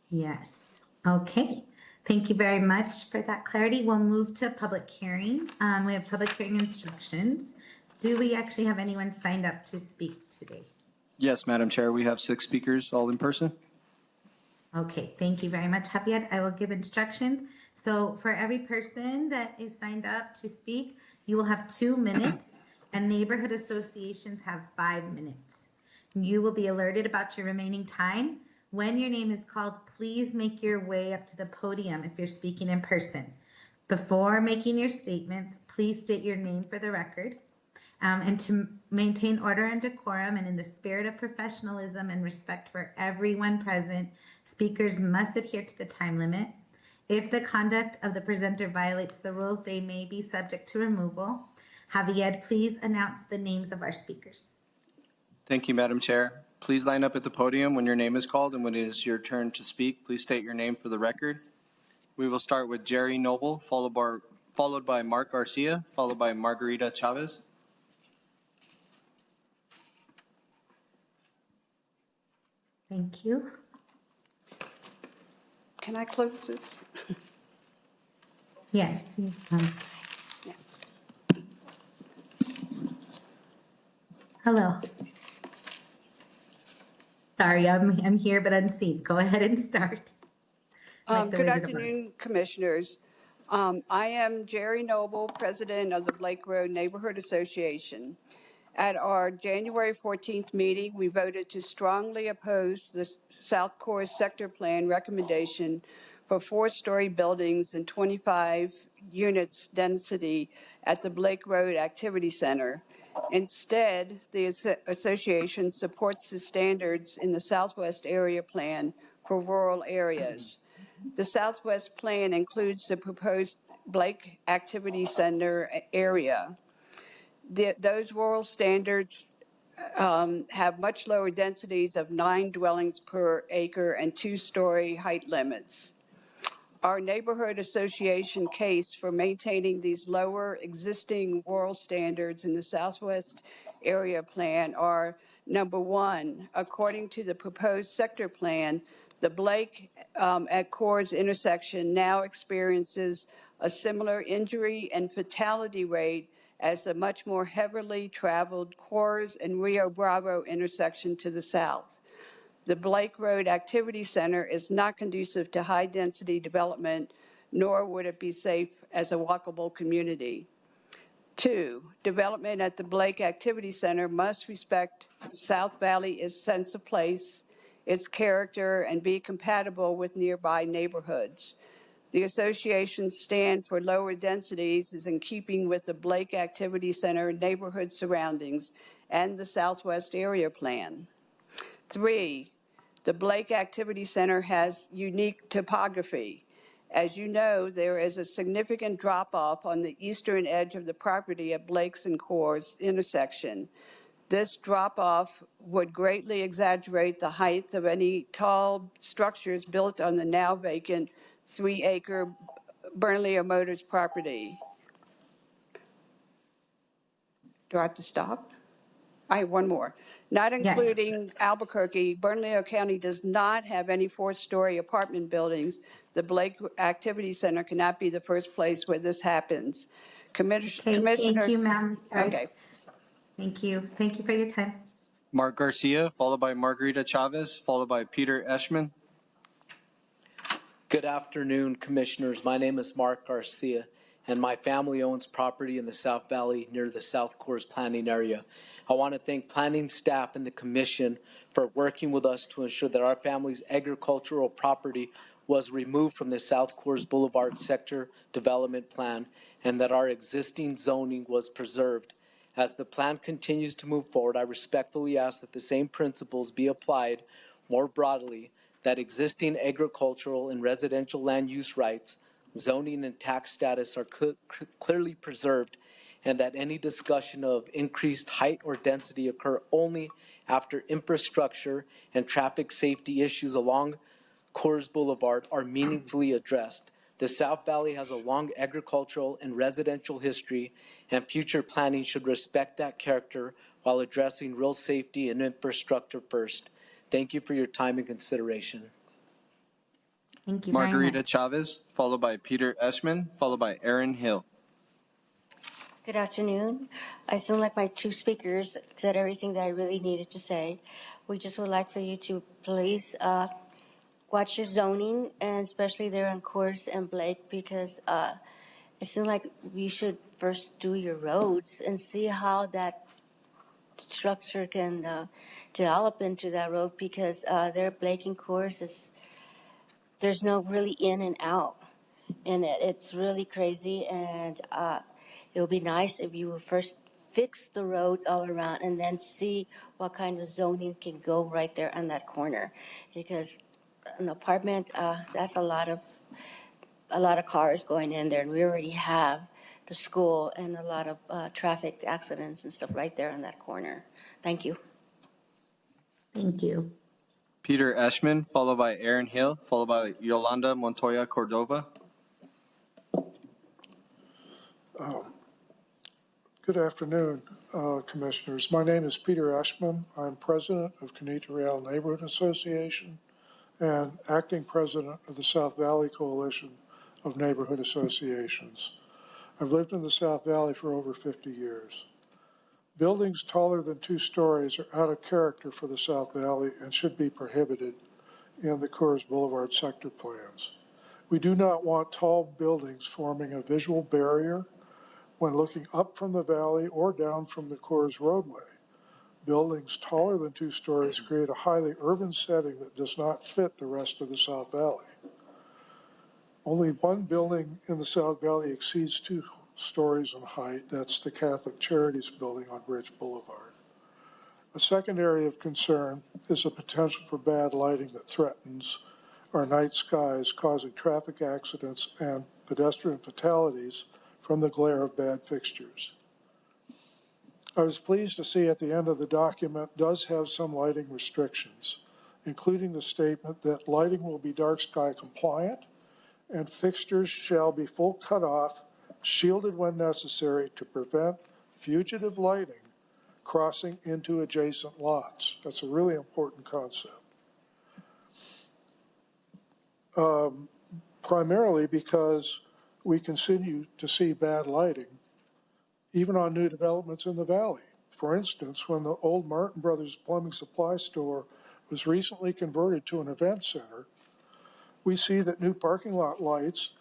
Yes. Okay. Thank you very much for that clarity. We'll move to public hearing. We have public hearing instructions. Do we actually have anyone signed up to speak today? Yes, Madam Chair, we have 6 speakers, all in person. Okay, thank you very much, Javier. I will give instructions. So for every person that is signed up to speak, you will have 2 minutes, and neighborhood associations have 5 minutes. You will be alerted about your remaining time. When your name is called, please make your way up to the podium if you're speaking in person. Before making your statements, please state your name for the record. And to maintain order and decorum and in the spirit of professionalism and respect for everyone present, speakers must adhere to the time limit. If the conduct of the presenter violates the rules, they may be subject to removal. Javier, please announce the names of our speakers. Thank you, Madam Chair. Please line up at the podium when your name is called, and when it is your turn to speak, please state your name for the record. We will start with Jerry Noble, followed by Mark Garcia, followed by Margarita Chavez. Thank you. Can I close this? Yes. Hello. Sorry, I'm here but unseen. Go ahead and start. Like the Good Wizard of Oz. afternoon, Commissioners. I am Jerry Noble, President of the Blake Road Neighborhood Association. At our January 14th meeting, we voted to strongly oppose the South Course Sector Plan recommendation for 4-story buildings and 25 units density at the Blake Road Activity Center. Instead, the association supports the standards in the Southwest Area Plan for rural areas. The Southwest Plan includes the proposed Blake Activity Center area. Those rural standards have much lower densities of 9 dwellings per acre and 2-story height limits. Our neighborhood association case for maintaining these lower existing rural standards in the Southwest Area Plan are, number one, according to the proposed sector plan, the Blake at Coors intersection now experiences a similar injury and fatality rate as the much more heavily traveled Coors and Rio Bravo intersection to the south. The Blake Road Activity Center is not conducive to high-density development, nor would it be safe as a walkable community. 2, development at the Blake Activity Center must respect the South Valley's sense of place, its character, and be compatible with nearby neighborhoods. The association's stand for lower densities is in keeping with the Blake Activity Center neighborhood surroundings and the Southwest Area Plan. 3, the Blake Activity Center has unique topography. As you know, there is a significant drop-off on the eastern edge of the property at Blake's and Coors intersection. This drop-off would greatly exaggerate the height of any tall structures built on the now vacant 3-acre Bernalillo Motors property. Do I have to stop? I have one more. Not including Albuquerque, Bernalillo County does not have any 4-story apartment buildings. The Blake Activity Center cannot be the first place where this happens. Thank you, ma'am. Sorry. Okay. Thank you. Thank you for your time. Mark Garcia, followed by Margarita Chavez, followed by Peter Eschman. Good afternoon, Commissioners. My name is Mark Garcia, and my family owns property in the South Valley near the South Coors planning area. I want to thank planning staff and the Commission for working with us to ensure that our family's agricultural property was removed from the South Coors Boulevard Sector Development Plan and that our existing zoning was preserved. As the plan continues to move forward, I respectfully ask that the same principles be applied more broadly, that existing agricultural and residential land use rights, zoning and tax status are clearly preserved, and that any discussion of increased height or density occur only after infrastructure and traffic safety issues along Coors Boulevard are meaningfully addressed. The South Valley has a long agricultural and residential history, and future planning should respect that character while addressing real safety and infrastructure first. Thank you for your time and consideration. Thank you Margarita very much. Chavez, followed by Peter Eschman, followed by Aaron Hill. Good afternoon. I sound like my 2 speakers said everything that I really needed to say. We just would like for you to please watch your zoning, and especially there on Coors and Blake, because it seems like you should first do your roads and see how that structure can develop into that road, because there Blake and Coors there's no really in and out in it. It's really crazy, and it would be nice if you would first fix the roads all around and then see what kind of zoning can go right there on that corner, because an apartment, that's a lot of cars going in there, and we already have the school and a lot of traffic accidents and stuff right there in that corner. Thank you. Thank you. Peter Eschman, followed by Aaron Hill, followed by Yolanda Montoya Cordova. Good afternoon, Commissioners. My name is Peter Eschman. I'm President of Canita Real Neighborhood Association and Acting President of the South Valley Coalition of Neighborhood Associations. I've lived in the South Valley for over 50 years. Buildings taller than 2 stories are out of character for the South Valley and should be prohibited in the Coors Boulevard sector plans. We do not want tall buildings forming a visual barrier when looking up from the valley or down from the Coors roadway. Buildings taller than 2 stories create a highly urban setting that does not fit the rest of the South Valley. Only one building in the South Valley exceeds 2 stories in height. That's the Catholic Charities building on Bridge Boulevard. A second area of concern is the potential for bad lighting that threatens our night skies, causing traffic accidents and pedestrian fatalities from the glare of bad fixtures. I was pleased to see at the end of the document does have some lighting restrictions, including the statement that lighting will be dark sky compliant and fixtures shall be full cutoff, shielded when necessary to prevent fugitive lighting crossing into adjacent lots. That's a really important concept. Primarily because we continue to see bad lighting even on new developments in the valley. For instance, when the old Martin Brothers Plumbing Supply Store was recently converted to an event center, we see that new parking lot lights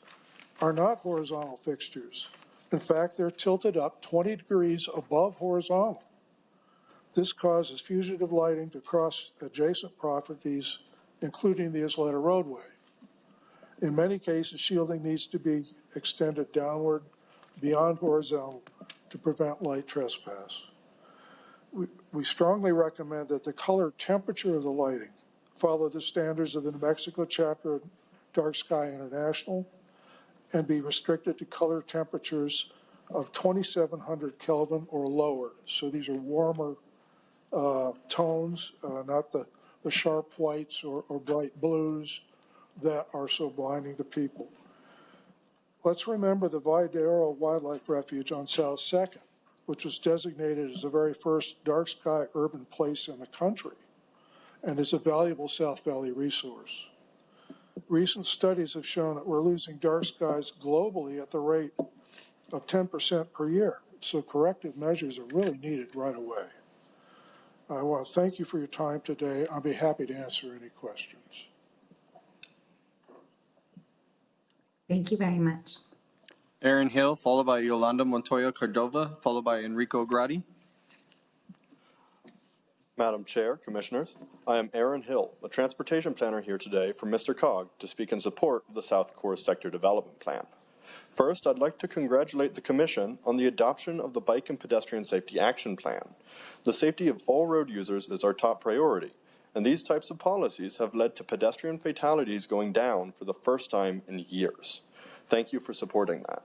are not horizontal fixtures. In fact, they're tilted up 20 degrees above horizontal. This causes fugitive lighting to cross adjacent properties, including the Isleta roadway. In many cases, shielding needs to be extended downward beyond horizontal to prevent light trespass. We strongly recommend that the color temperature of the lighting follow the standards of the New Mexico chapter of Dark Sky International and be restricted to color temperatures of 2700 Kelvin or lower. So these are warmer tones, not the sharp whites or bright blues that are so blinding to people. Let's remember the Valle Wildlife Refuge on South 2nd, which was designated as the very first dark sky urban place in the country and is a valuable South Valley resource. Recent studies have shown that we're losing dark skies globally at the rate of 10% per year, so corrective measures are really needed right away. I want to thank you for your time today. I'll be happy to answer any questions. Thank you very much. Aaron Hill, followed by Yolanda Montoya Cordova, followed by Enrico Grati. Madam Chair, Commissioners, I am Aaron Hill, a transportation planner here today from Mr. Cog to speak in support of the South Coors Sector Development Plan. First, I'd like to congratulate the Commission on the adoption of the Bike and Pedestrian Safety Action Plan. The safety of all road users is our top priority, and these types of policies have led to pedestrian fatalities going down for the first time in years. Thank you for supporting that.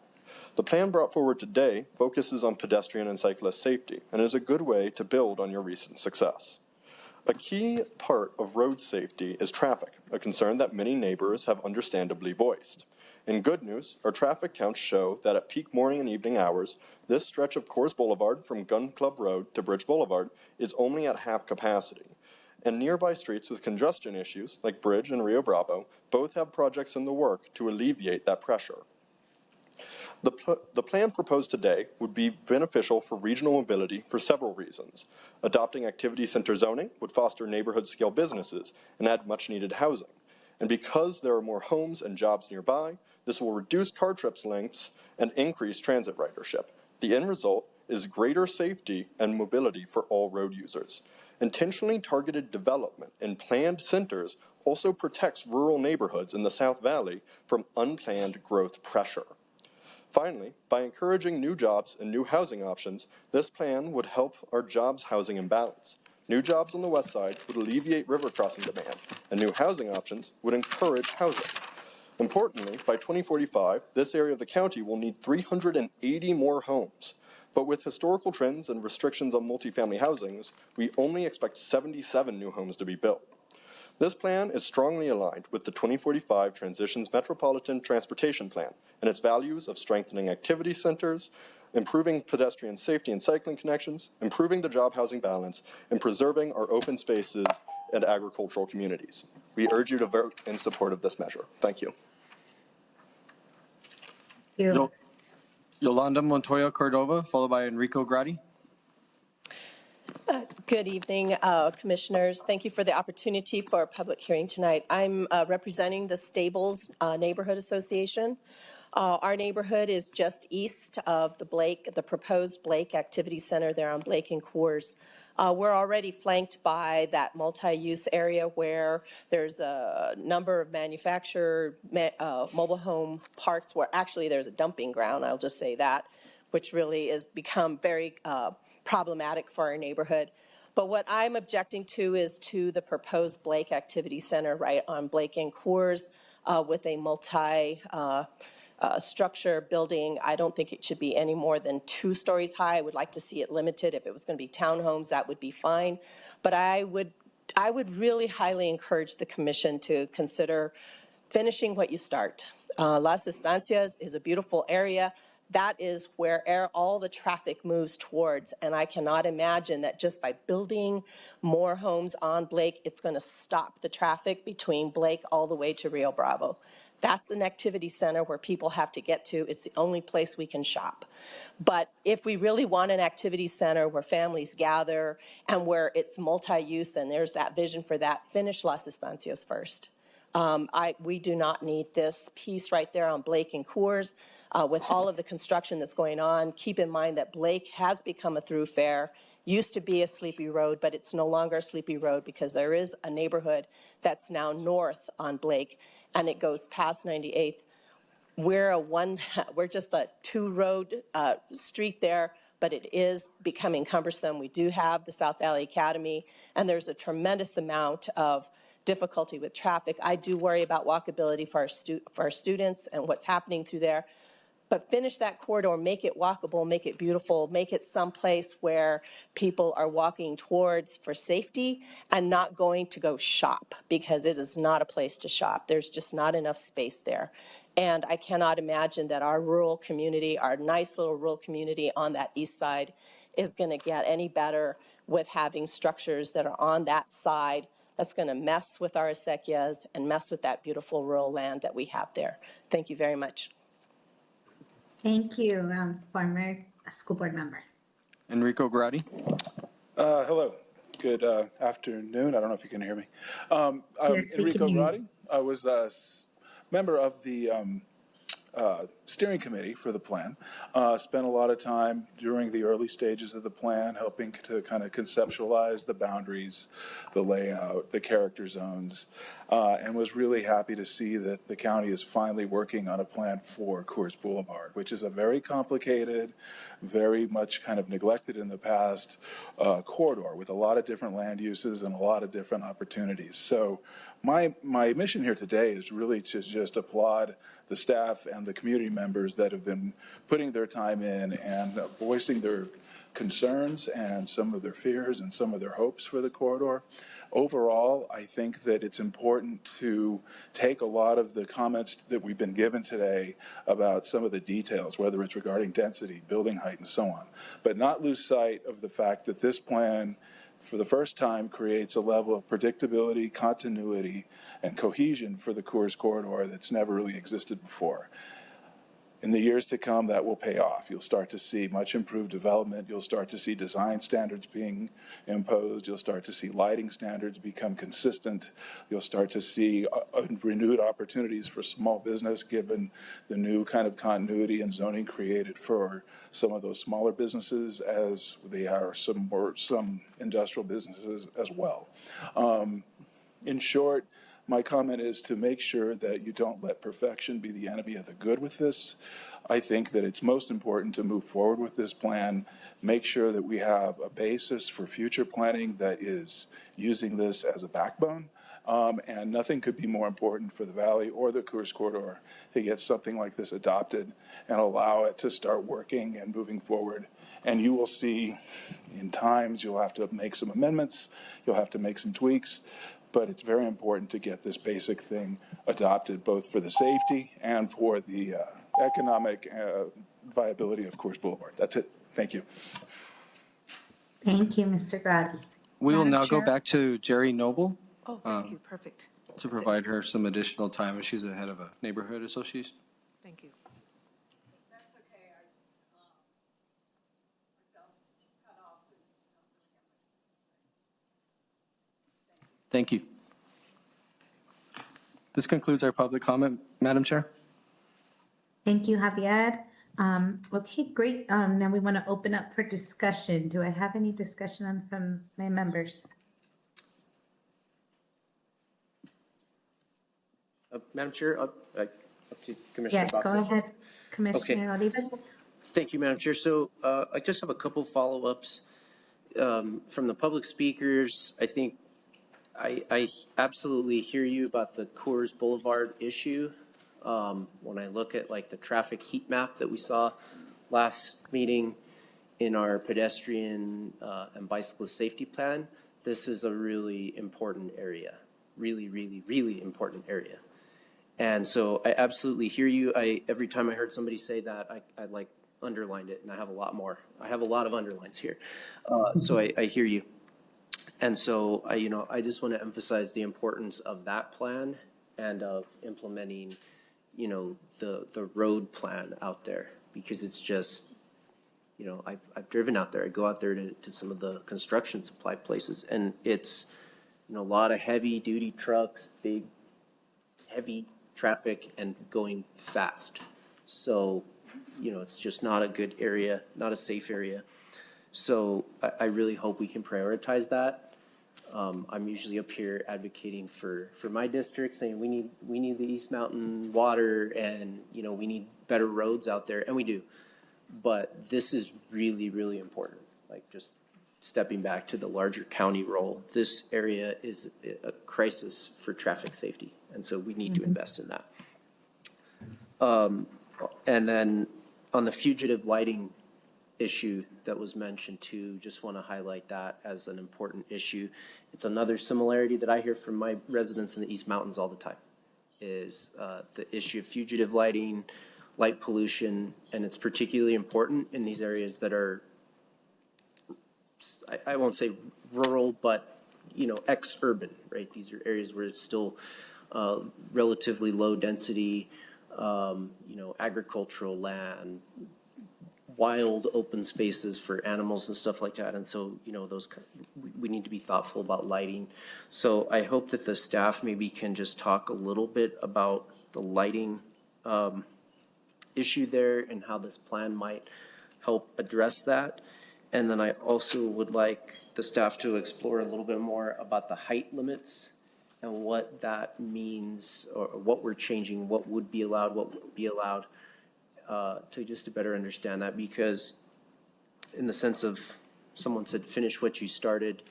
The plan brought forward today focuses on pedestrian and cyclist safety and is a good way to build on your recent success. A key part of road safety is traffic, a concern that many neighbors have understandably voiced. In good news, our traffic counts show that at peak morning and evening hours, this stretch of Coors Boulevard from Gun Club Road to Bridge Boulevard is only at half capacity. And nearby streets with congestion issues, like Bridge and Rio Bravo, both have projects in the work to alleviate that pressure. The plan proposed today would be beneficial for regional mobility for several reasons. Adopting activity center zoning would foster neighborhood-scale businesses and add much-needed housing. And because there are more homes and jobs nearby, this will reduce car trips lengths and increase transit ridership. The end result is greater safety and mobility for all road users. Intentionally targeted development in planned centers also protects rural neighborhoods in the South Valley from unplanned growth pressure. Finally, by encouraging new jobs and new housing options, this plan would help our jobs housing imbalance. New jobs on the west side would alleviate river crossing demand, and new housing options would encourage housing. Importantly, by 2045, this area of the county will need 380 more homes. But with historical trends and restrictions on multifamily housings, we only expect 77 new homes to be built. This plan is strongly aligned with the 2045 Transitions Metropolitan Transportation Plan and its values of strengthening activity centers, improving pedestrian safety and cycling connections, improving the job housing balance, and preserving our open spaces and agricultural communities. We urge you to vote in support of this measure. Thank you. Yolanda Montoya Cordova, followed by Enrico Grati. Good evening, Commissioners. Thank you for the opportunity for a public hearing tonight. I'm representing the Stables Neighborhood Association. Our neighborhood is just east of the proposed Blake Activity Center there on Blake and Coors. We're already flanked by that multi-use area where there's a number of manufactured mobile home parks where actually there's a dumping ground, I'll just say that, which really has become very problematic for our neighborhood. But what I'm objecting to is to the proposed Blake Activity Center right on Blake and Coors with a structure building. I don't think it should be any more than 2 stories high. I would like to see it limited. If it was going to be townhomes, that would be fine. But I would really highly encourage the commission to consider finishing what you start. Las Estancias is a beautiful area. That is where all the traffic moves towards, and I cannot imagine that just by building more homes on Blake, it's going to stop the traffic between Blake all the way to Rio Bravo. That's an activity center where people have to get to. It's the only place we can shop. But if we really want an activity center where families gather and where it's multi-use and there's that vision for that, finish Las Estancias first. We do not need this piece right there on Blake and Coors. With all of the construction that's going on, keep in mind that Blake has become a thoroughfare, used to be a sleepy road, but it's no longer a sleepy road because there is a neighborhood that's now north on Blake, and it goes past 98th. We're just a 2-road street there, but it is becoming cumbersome. We do have the South Valley Academy, and there's a tremendous amount of difficulty with traffic. I do worry about walkability for our students and what's happening through there. But finish that corridor, make it walkable, make it beautiful, make it someplace where people are walking towards for safety and not going to go shop, because it is not a place to shop. There's just not enough space there. And I cannot imagine that our rural community, our nice little rural community on that east side, is going to get any better with having structures that are on that side. That's going to mess with our acequias and mess with that beautiful rural land that we have there. Thank you very much. Thank you, former school board member. Enrico Grati. Hello. Good afternoon. I don't know if you can hear me. I'm Yes, we Enrico can hear Grati. I was a member of the steering committee for the plan. Spent a lot of time during the early stages of the plan helping to kind of conceptualize the boundaries, the layout, the character zones, and was really happy to see that the county is finally working on a plan for Coors Boulevard, which is a very complicated, very much kind of neglected in the past corridor with a lot of different land uses and a lot of different opportunities. So my mission here today is really to just applaud the staff and the community members that have been putting their time in and voicing their concerns and some of their fears and some of their hopes for the corridor. Overall, I think that it's important to take a lot of the comments that we've been given today about some of the details, whether it's regarding density, building height, and so on, but not lose sight of the fact that this plan, for the first time, creates a level of predictability, continuity, and cohesion for the Coors corridor that's never really existed before. In the years to come, that will pay off. You'll start to see much improved development. You'll start to see design standards being imposed. You'll start to see lighting standards become consistent. You'll start to see renewed opportunities for small business, given the new kind of continuity and zoning created for some of those smaller businesses, as they are some industrial businesses as well. In short, my comment is to make sure that you don't let perfection be the enemy of the good with this. I think that it's most important to move forward with this plan, make sure that we have a basis for future planning that is using this as a backbone. And nothing could be more important for the Valley or the Coors corridor to get something like this adopted and allow it to start working and moving forward And you will see in times you'll have to make some amendments, you'll have to make some tweaks, but it's very important to get this basic thing adopted, both for the safety and for the economic viability of Coors Boulevard. That's it. Thank you. Thank you, Mr. Grady. We will Madam now go Chair? back to Jerry Noble. Oh, thank you, perfect. To provide her some additional time as she's the head of a neighborhood association. Thank you. Thank you. This concludes our public comment, Madam Chair. Thank you, Javier. Okay, great. Now we want to open up for discussion. Do I have any discussion from my members? Madam Chair, up to Commissioner Yes, go Baca. ahead, Commissioner Olivas. Thank you, Madam Chair. So I just have a couple follow-ups from the public speakers. I think I absolutely hear you about the Coors Boulevard issue. When I look at like the traffic heat map that we saw last meeting in our pedestrian and bicyclist safety plan, this is a really important area, really, really, really important area. And so I absolutely hear you. Every time I heard somebody say that, I like underlined it, and I have a lot more. I have a lot of underlines here. So I hear you. And so I just want to emphasize the importance of that plan and of implementing, the road plan out there, because it's just, I've driven out there. I go out there to some of the construction supply places, and it's, a lot of heavy duty trucks, big, heavy traffic, and going fast. So, it's just not a good area, not a safe area. So I really hope we can prioritize that. I'm usually up here advocating for my district, saying we need the East Mountain water, and we need better roads out there, and we do. But this is really, really important. Like, just stepping back to the larger county role, this area is a crisis for traffic safety, and so we need to invest in that. And then on the fugitive lighting issue that was mentioned too, just want to highlight that as an important issue. It's another similarity that I hear from my residents in the East Mountains all the time, is the issue of fugitive lighting, light pollution, and it's particularly important in these areas that are, I won't say rural, but ex-urban, right? These are areas where it's still relatively low density, agricultural land, wild open spaces for animals and stuff like that. And so, we need to be thoughtful about lighting. So I hope that the staff maybe can just talk a little bit about the lighting issue there and how this plan might help address that. And then I also would like the staff to explore a little bit more about the height limits and what that means, or what we're changing, what would be allowed, what would be allowed, to better understand that. Because in the sense of, someone said, finish what you started,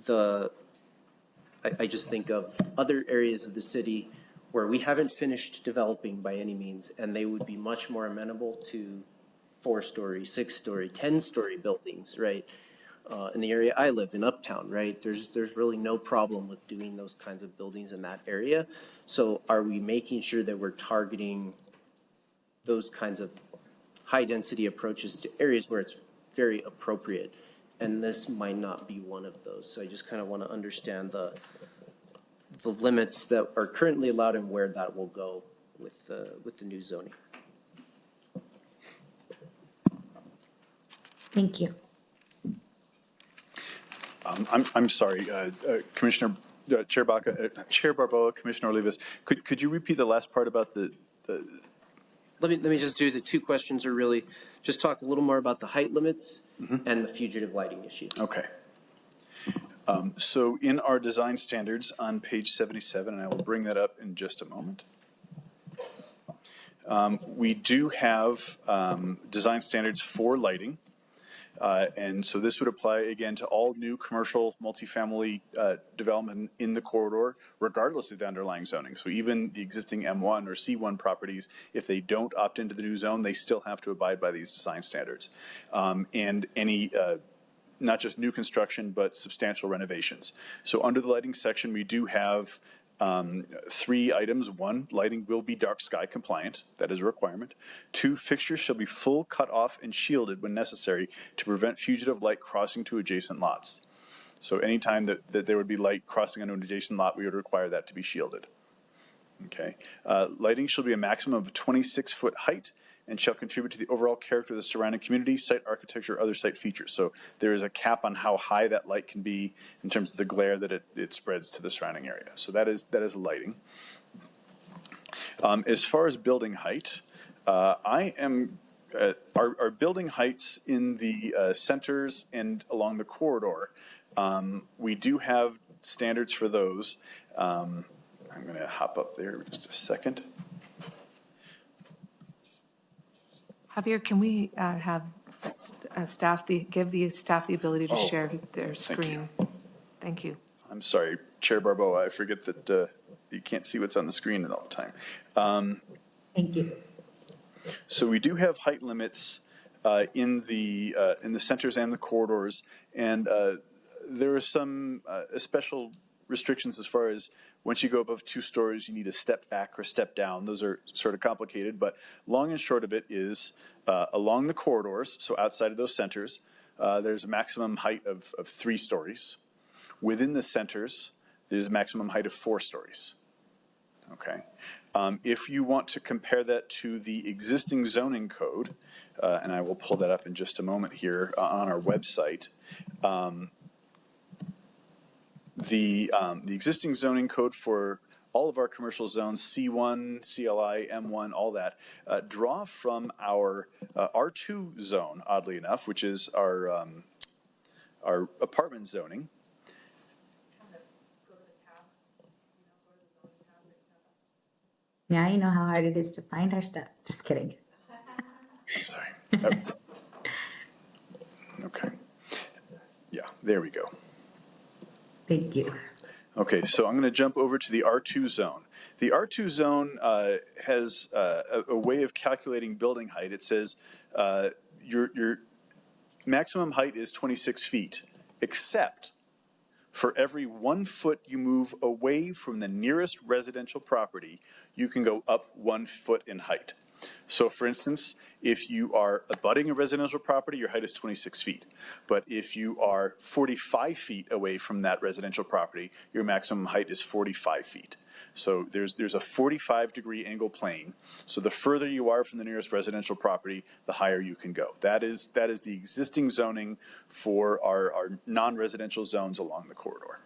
I just think of other areas of the city where we haven't finished developing by any means, and they would be much more amenable to 4-story, 6-story, 10-story buildings, right? In the area I live in, Uptown, right? There's really no problem with doing those kinds of buildings in that area. So are we making sure that we're targeting those kinds of high-density approaches to areas where it's very appropriate? And this might not be one of those. So I just kind of want to understand the limits that are currently allowed and where that will go with the new zoning. Thank you. I'm sorry, Commissioner Chair Baca, Chair Barboa, Commissioner Olivas. Could you repeat the last part about the? Let me just do the two questions, are really just talk a little more about the height limits and the fugitive lighting issue. Okay. So in our design standards on page 77, and I will bring that up in just a moment, we do have design standards for lighting. And so this would apply again to all new commercial multifamily development in the corridor, regardless of the underlying zoning. So even the existing M1 or C1 properties, if they don't opt into the new zone, they still have to abide by these design standards. And any not just new construction, but substantial renovations. So under the lighting section, we do have 3 items. 1, lighting will be dark sky compliant. That is a requirement. 2, fixtures shall be full cut off and shielded when necessary to prevent fugitive light crossing to adjacent lots. So anytime that there would be light crossing onto an adjacent lot, we would require that to be shielded. Okay. Lighting shall be a maximum of 26-foot height and shall contribute to the overall character of the surrounding community, site architecture, or other site features. So there is a cap on how high that light can be in terms of the glare that it spreads to the surrounding area. So that is lighting. As far as building height, our building heights in the centers and along the corridor, we do have standards for those. I'm going to hop up there just a second. Javier, can we have staff, give the staff the ability to share their screen? Thank you. I'm sorry, Chair Barbeau, I forget that you can't see what's on the screen all the time. Thank you. So we do have height limits in the centers and the corridors, and there are some special restrictions as far as once you go above 2 stories, you need to step back or step down. Those are sort of complicated, but long and short of it is along the corridors, so outside of those centers, there's a maximum height of 3 stories. Within the centers, there's a maximum height of 4 stories. Okay. If you want to compare that to the existing zoning code, and I will pull that up in just a moment here on our website, the existing zoning code for all of our commercial zones, C1, CLI, M1, all that, draw from our R2 zone, oddly enough, which is our apartment zoning. Now you know how hard it is to find our stuff. Just kidding. I'm sorry. Okay. Yeah, there we go. Thank you. Okay, so I'm going to jump over to the R2 zone. The R2 zone has a way of calculating building height. It says your maximum height is 26 feet, except for every 1 foot you move away from the nearest residential property, you can go up 1 foot in height. So for instance, if you are abutting a residential property, your height is 26 feet. But if you are 45 feet away from that residential property, your maximum height is 45 feet. So there's a 45-degree angle plane. So the further you are from the nearest residential property, the higher you can go. That is the existing zoning for our non-residential zones along the corridor.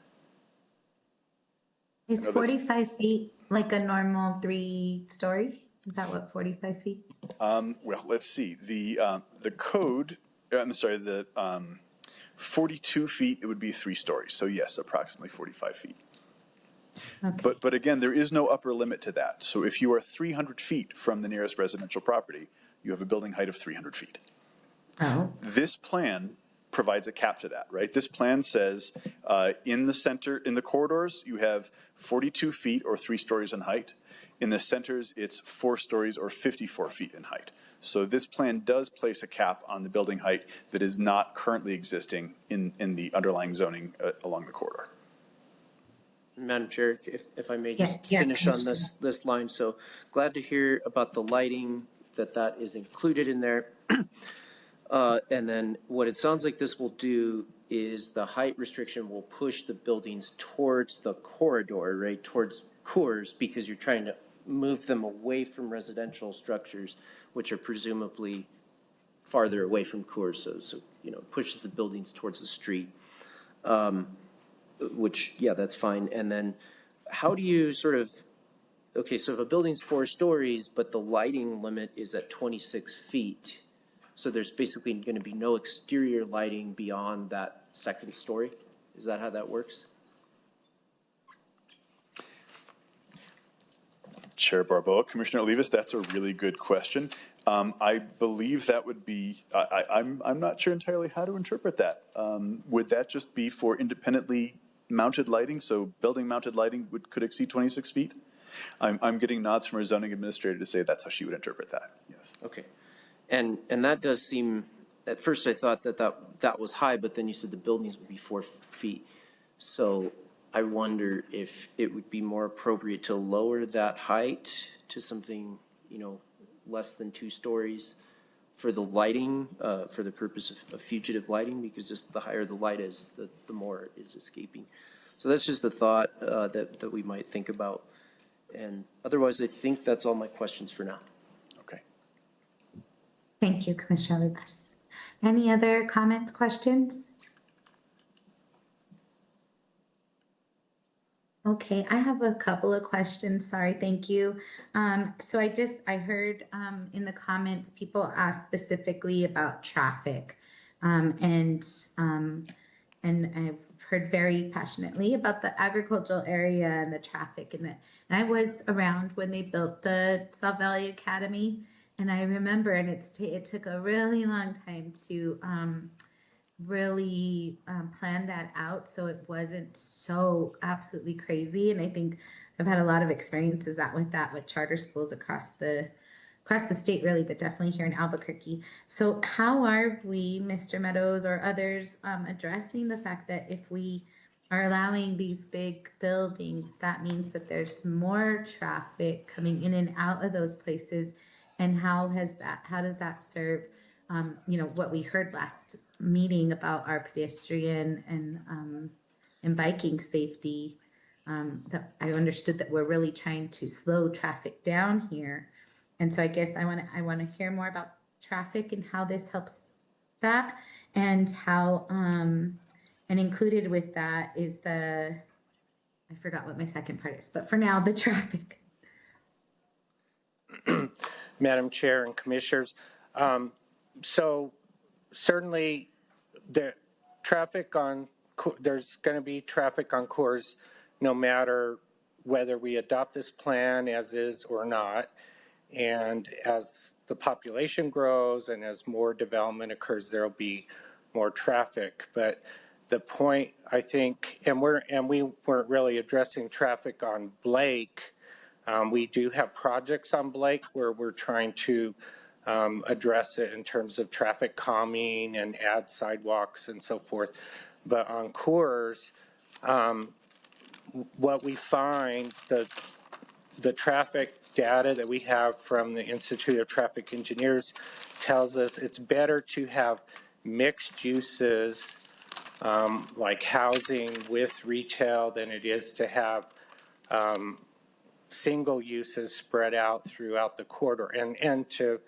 Is 45 feet like a normal 3-story? Is that what 45 feet? Well, let's see. The code, I'm sorry, 42 feet, it would be 3 stories. So yes, approximately 45 feet. Okay. But again, there is no upper limit to that. So if you are 300 feet from the nearest residential property, you have a building height of 300 feet. Oh. This plan provides a cap to that, right? This plan says in the center, in the corridors, you have 42 feet or 3 stories in height. In the centers, it's 4 stories or 54 feet in height. So this plan does place a cap on the building height that is not currently existing in the underlying zoning along the corridor. Madam Chair, if I may just finish on this line. So glad to hear about the lighting, that is included in there. And then what it sounds like this will do is the height restriction will push the buildings towards the corridor, right, towards Coors, because you're trying to move them away from residential structures, which are presumably farther away from Coors. So you know, pushes the buildings towards the street, which, yeah, that's fine. And then how do you sort of, okay, so if a building's 4 stories, but the lighting limit is at 26 feet, so there's basically going to be no exterior lighting beyond that 2nd story? Is that how that works? Chair Barbeau, Commissioner Olivas, that's a really good question. I believe that would be, I'm not sure entirely how to interpret that. Would that just be for independently mounted lighting? So building mounted lighting could exceed 26 feet? I'm getting nods from our zoning administrator to say that's how she would interpret that, yes. Okay. And that does seem, at first I thought that was high, but then you said the buildings would be 4 feet. So I wonder if it would be more appropriate to lower that height to something, less than 2 stories for the lighting, for the purpose of fugitive lighting, because just the higher the light is, the more it is escaping. So that's just a thought that we might think about. And otherwise, I think that's all my questions for now. Okay. Thank you, Commissioner Rivas. Any other comments, questions? Okay, I have a couple of questions. Sorry, thank you. So I heard in the comments, people ask specifically about traffic. And I've heard very passionately about the agricultural area and the traffic and I was around when they built the South Valley Academy. And I remember, and it took a really long time to really plan that out so it wasn't so absolutely crazy. And I think I've had a lot of experiences with charter schools across the state, really, but definitely here in Albuquerque. So how are we, Mr. Meadows or others, addressing the fact that if we are allowing these big buildings, that means that there's more traffic coming in and out of those places? And how does that serve what we heard last meeting about our pedestrian and biking safety? That I understood that we're really trying to slow traffic down here. And so I guess I want to hear more about traffic and how this helps that, and how and included with that is I forgot what my second part is, but for now, the traffic. Madam Chair and Commissioners, so certainly there's going to be traffic on Coors no matter whether we adopt this plan as is or not. And as the population grows and as more development occurs, there'll be more traffic. But the point, I think, and we weren't really addressing traffic on Blake. We do have projects on Blake where we're trying to address it in terms of traffic calming and add sidewalks and so forth. But on Coors, what we find, the traffic data that we have from the Institute of Traffic Engineers tells us it's better to have mixed uses like housing with retail than it is to have single uses spread out throughout the corridor, and to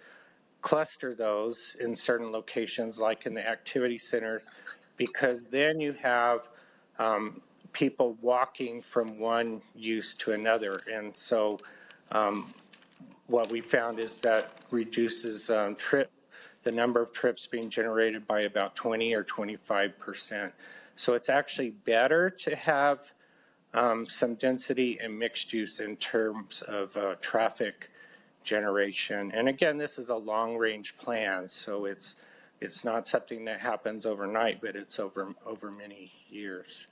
cluster those in certain locations like in the activity centers, because then you have people walking from one use to another. And so what we found is that reduces the number of trips being generated by about 20 or 25%. So it's actually better to have some density and mixed use in terms of traffic generation. And again, this is a long-range plan, so it's not something that happens overnight, but it's over many years.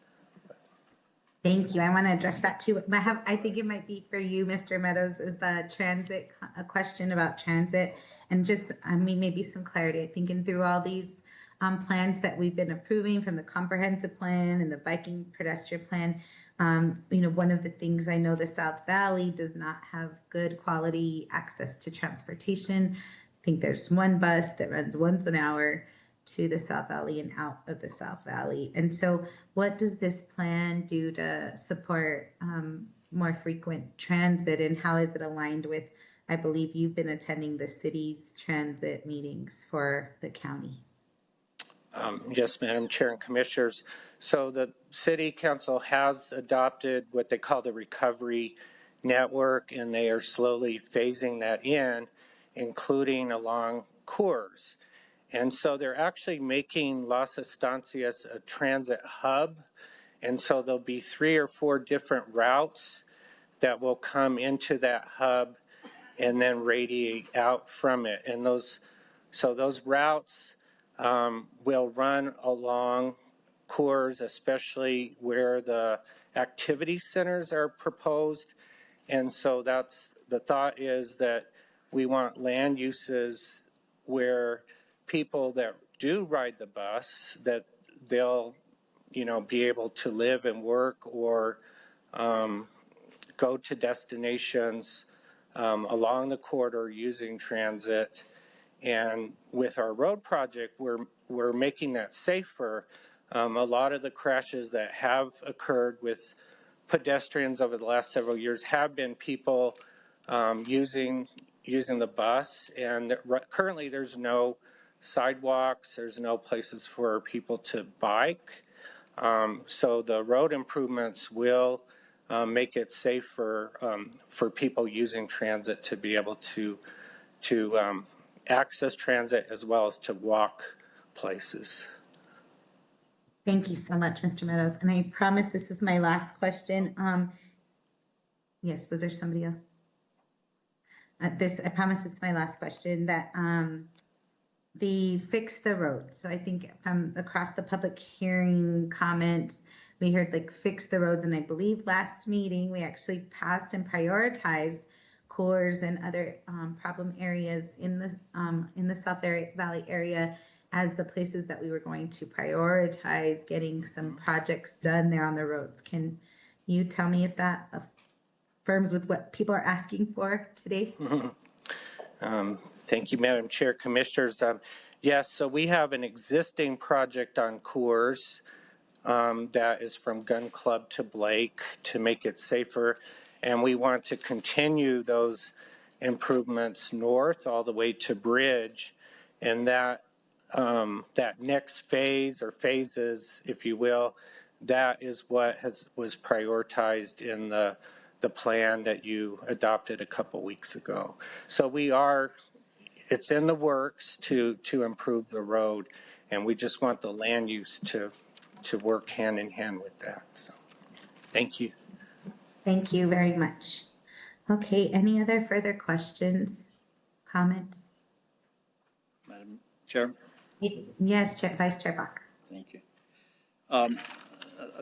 Thank you. I want to address that too. I think it might be for you, Mr. Meadows, is the transit, a question about transit, and just, maybe some clarity. I think through all these plans that we've been approving, from the comprehensive plan and the biking pedestrian plan, one of the things I know, the South Valley does not have good quality access to transportation. I think there's one bus that runs once an hour to the South Valley and out of the South Valley. And so what does this plan do to support more frequent transit, and how is it aligned with, I believe you've been attending the city's transit meetings for the county? Yes, Madam Chair and Commissioners. So the City Council has adopted what they call the recovery network, and they are slowly phasing that in, including along Coors. And so they're actually making Las Estancias a transit hub. And so there'll be 3 or 4 different routes that will come into that hub. and then radiate out from it. And those routes will run along Coors, especially where the activity centers are proposed. And so that's, the thought is that we want land uses where people that do ride the bus, that they'll, be able to live and work or go to destinations along the corridor using transit. And with our road project, we're making that safer. A lot of the crashes that have occurred with pedestrians over the last several years have been people using the bus. And currently there's no sidewalks, there's no places for people to bike. So the road improvements will make it safer for people using transit to be able to access transit as well as to walk places. Thank you so much, Mr. Meadows. And I promise this is my last question. Yes, was there somebody else? I promise it's my last question, that the fix the roads. So I think from across the public hearing comments, we heard like fix the roads. And I believe last meeting, we actually passed and prioritized Coors and other problem areas in the South Valley area as the places that we were going to prioritize getting some projects done there on the roads. Can you tell me if that affirms with what people are asking for today? Thank you, Madam Chair, Commissioners. Yes, so we have an existing project on Coors that is from Gun Club to Blake to make it safer. And we want to continue those improvements north all the way to Bridge. And that next phase or phases, if you will, that is what was prioritized in the plan that you adopted a couple weeks ago. So it's in the works to improve the road, and we just want the land use to work hand in hand with that. So thank you. Thank you very much. Okay, any other further questions, comments? Madam Chair? Yes, Vice Chair Bach. Thank you.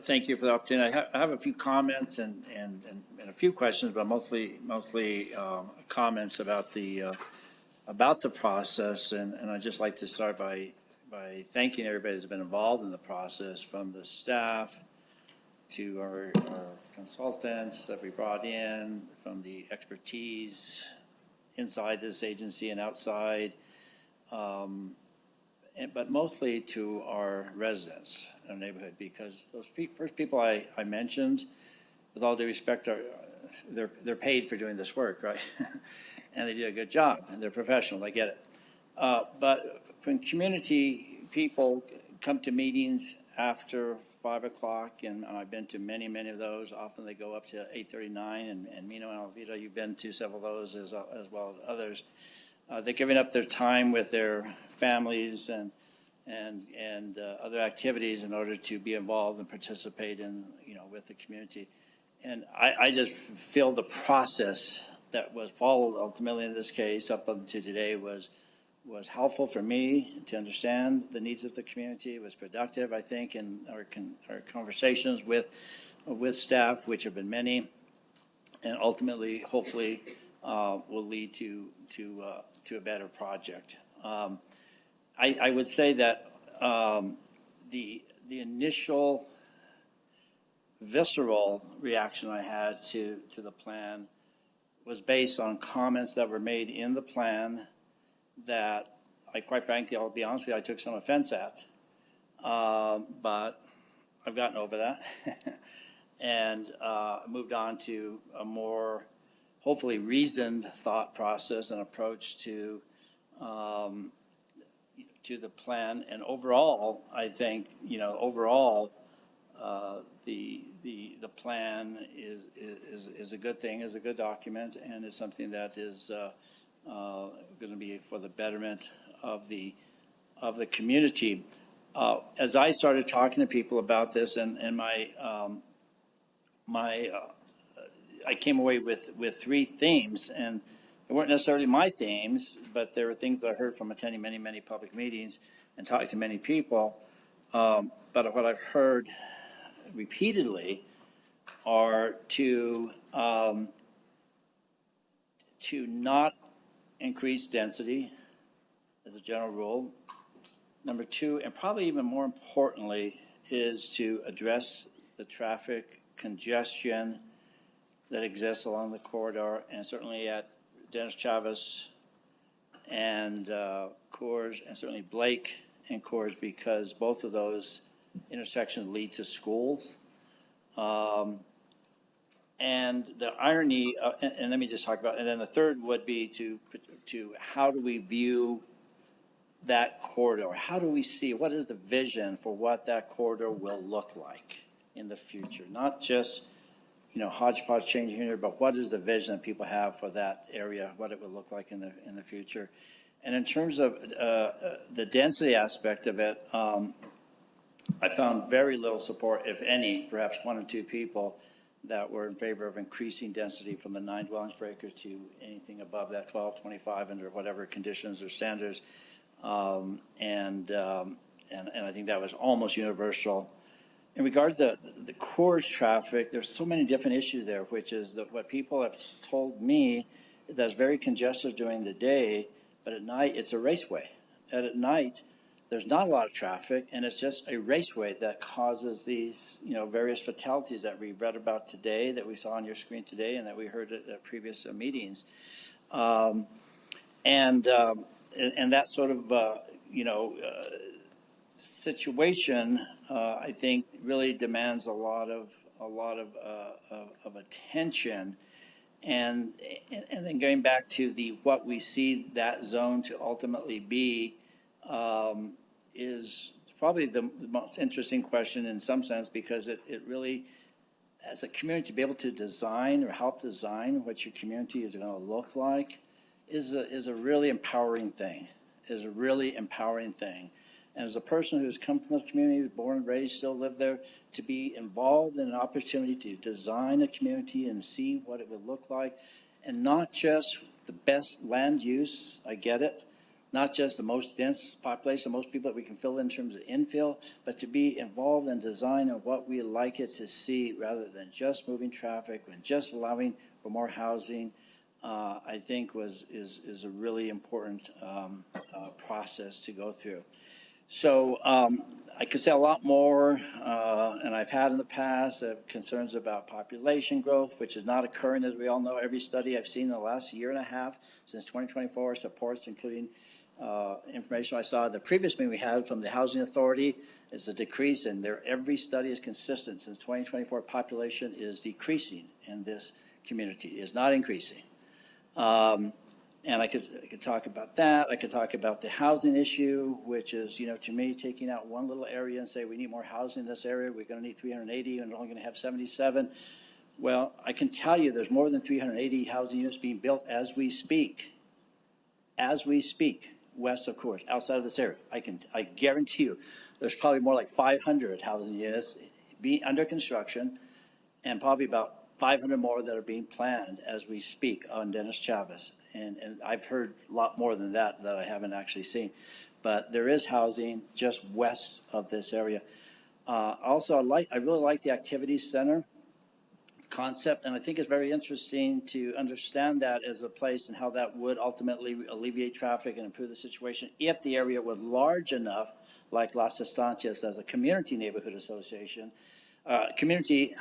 Thank you for the opportunity. I have a few comments and a few questions, but mostly comments about the process. And I'd just like to start by thanking everybody that's been involved in the process, from the staff to our consultants that we brought in, from the expertise inside this agency and outside, but mostly to our residents in our neighborhood, because those first people I mentioned, with all due respect, they're paid for doing this work, right? And they do a good job, and they're professional, I get it. But when community people come to meetings after 5 o'clock, and I've been to many of those. Often they go up to 8:39, and Mino and Alvita, you've been to several of those as well as others. They're giving up their time with their families and other activities in order to be involved and participate in, with the community. And I just feel the process that was followed ultimately in this case up until today was helpful for me to understand the needs of the community. It was productive, I think, in our conversations with staff, which have been many, and ultimately, hopefully, will lead to a better project. I would say that the initial visceral reaction I had to the plan was based on comments that were made in the plan that quite frankly, I'll be honest with you, I took some offense at. But I've gotten over that and moved on to a more hopefully reasoned thought process and approach to the plan. And overall, I think, the plan is a good thing, is a good document, and is something that is going to be for the betterment of the community. As I started talking to people about this, and I came away with 3 themes, and they weren't necessarily my themes, but there were things that I heard from attending many, many public meetings and talking to many people. But what I've heard repeatedly are to not increase density as a general rule. Number two, and probably even more importantly, is to address the traffic congestion that exists along the corridor, and certainly at Dennis Chavez and Coors, and certainly Blake and Coors, because both of those intersections lead to schools. And the irony, and let me just talk about, and then the third would be to how do we view that corridor? How do we see, what is the vision for what that corridor will look like in the future? Not just, hodgepodge change here, but what is the vision that people have for that area, what it will look like in the future? And in terms of the density aspect of it, I found very little support, if any, perhaps one or two people that were in favor of increasing density from the 9 dwellings per acre to anything above that 12, 25, under whatever conditions or standards. And I think that was almost universal. In regard to the Coors traffic, there's so many different issues there, which is that what people have told me that's very congested during the day, but at night it's a raceway. And at night, there's not a lot of traffic, and it's just a raceway that causes these, various fatalities that we read about today, that we saw on your screen today, and that we heard at previous meetings. And that sort of, situation, I think, really demands a lot of attention. And then going back to what we see that zone to ultimately be, is probably the most interesting question in some sense, because it really, as a community, to be able to design or help design what your community is going to look like is a really empowering thing, And as a person who's come from the community, born and raised, still live there, to be involved in an opportunity to design a community and see what it would look like, and not just the best land use, I get it, not just the most dense population, most people that we can fill in terms of infill, but to be involved in design of what we like it to see, rather than just moving traffic and just allowing for more housing, I think is a really important process to go through. So I could say a lot more, and I've had in the past concerns about population growth, which is not occurring, as we all know. Every study I've seen in the last year and a half since 2024 supports, including information I saw at the previous meeting we had from the Housing Authority, is a decrease, and every study is consistent. Since 2024, population is decreasing in this community, it is not increasing. And I could talk about that. I could talk about the housing issue, which is, to me, taking out one little area and say we need more housing in this area. We're going to need 380 and we're only going to have 77. Well, I can tell you there's more than 380 housing units being built as we speak. West of Coors, outside of this area. I guarantee you there's probably more like 500 housing units being under construction, and probably about 500 more that are being planned as we speak on Dennis Chavez. And I've heard a lot more than that I haven't actually seen. But there is housing just west of this area. Also, I really like the activity center concept, and I think it's very interesting to understand that as a place and how that would ultimately alleviate traffic and improve the situation if the area was large enough, like Las Estancias as a community neighborhood association, community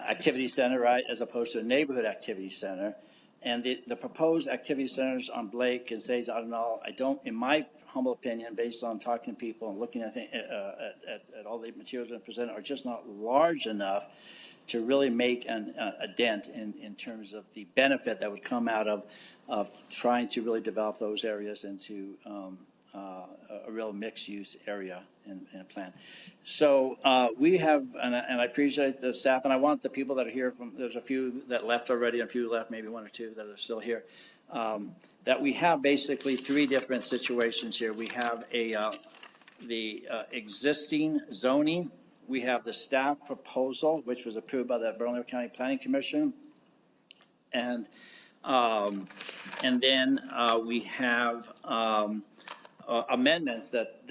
activity center, right, as opposed to a neighborhood activity center. And the proposed activity centers on Blake and Sage, I don't, in my humble opinion, based on talking to people and looking at all the materials that are presented, are just not large enough to really make a dent in terms of the benefit that would come out of trying to really develop those areas into a real mixed-use area and plan. So we have, and I appreciate the staff, and I want the people that are here there's a few that left already, and a few left, maybe one or two that are still here, that we have basically three different situations here. We have the existing zoning. We have the staff proposal, which was approved by the Bernalillo County Planning Commission. And And then we have amendments that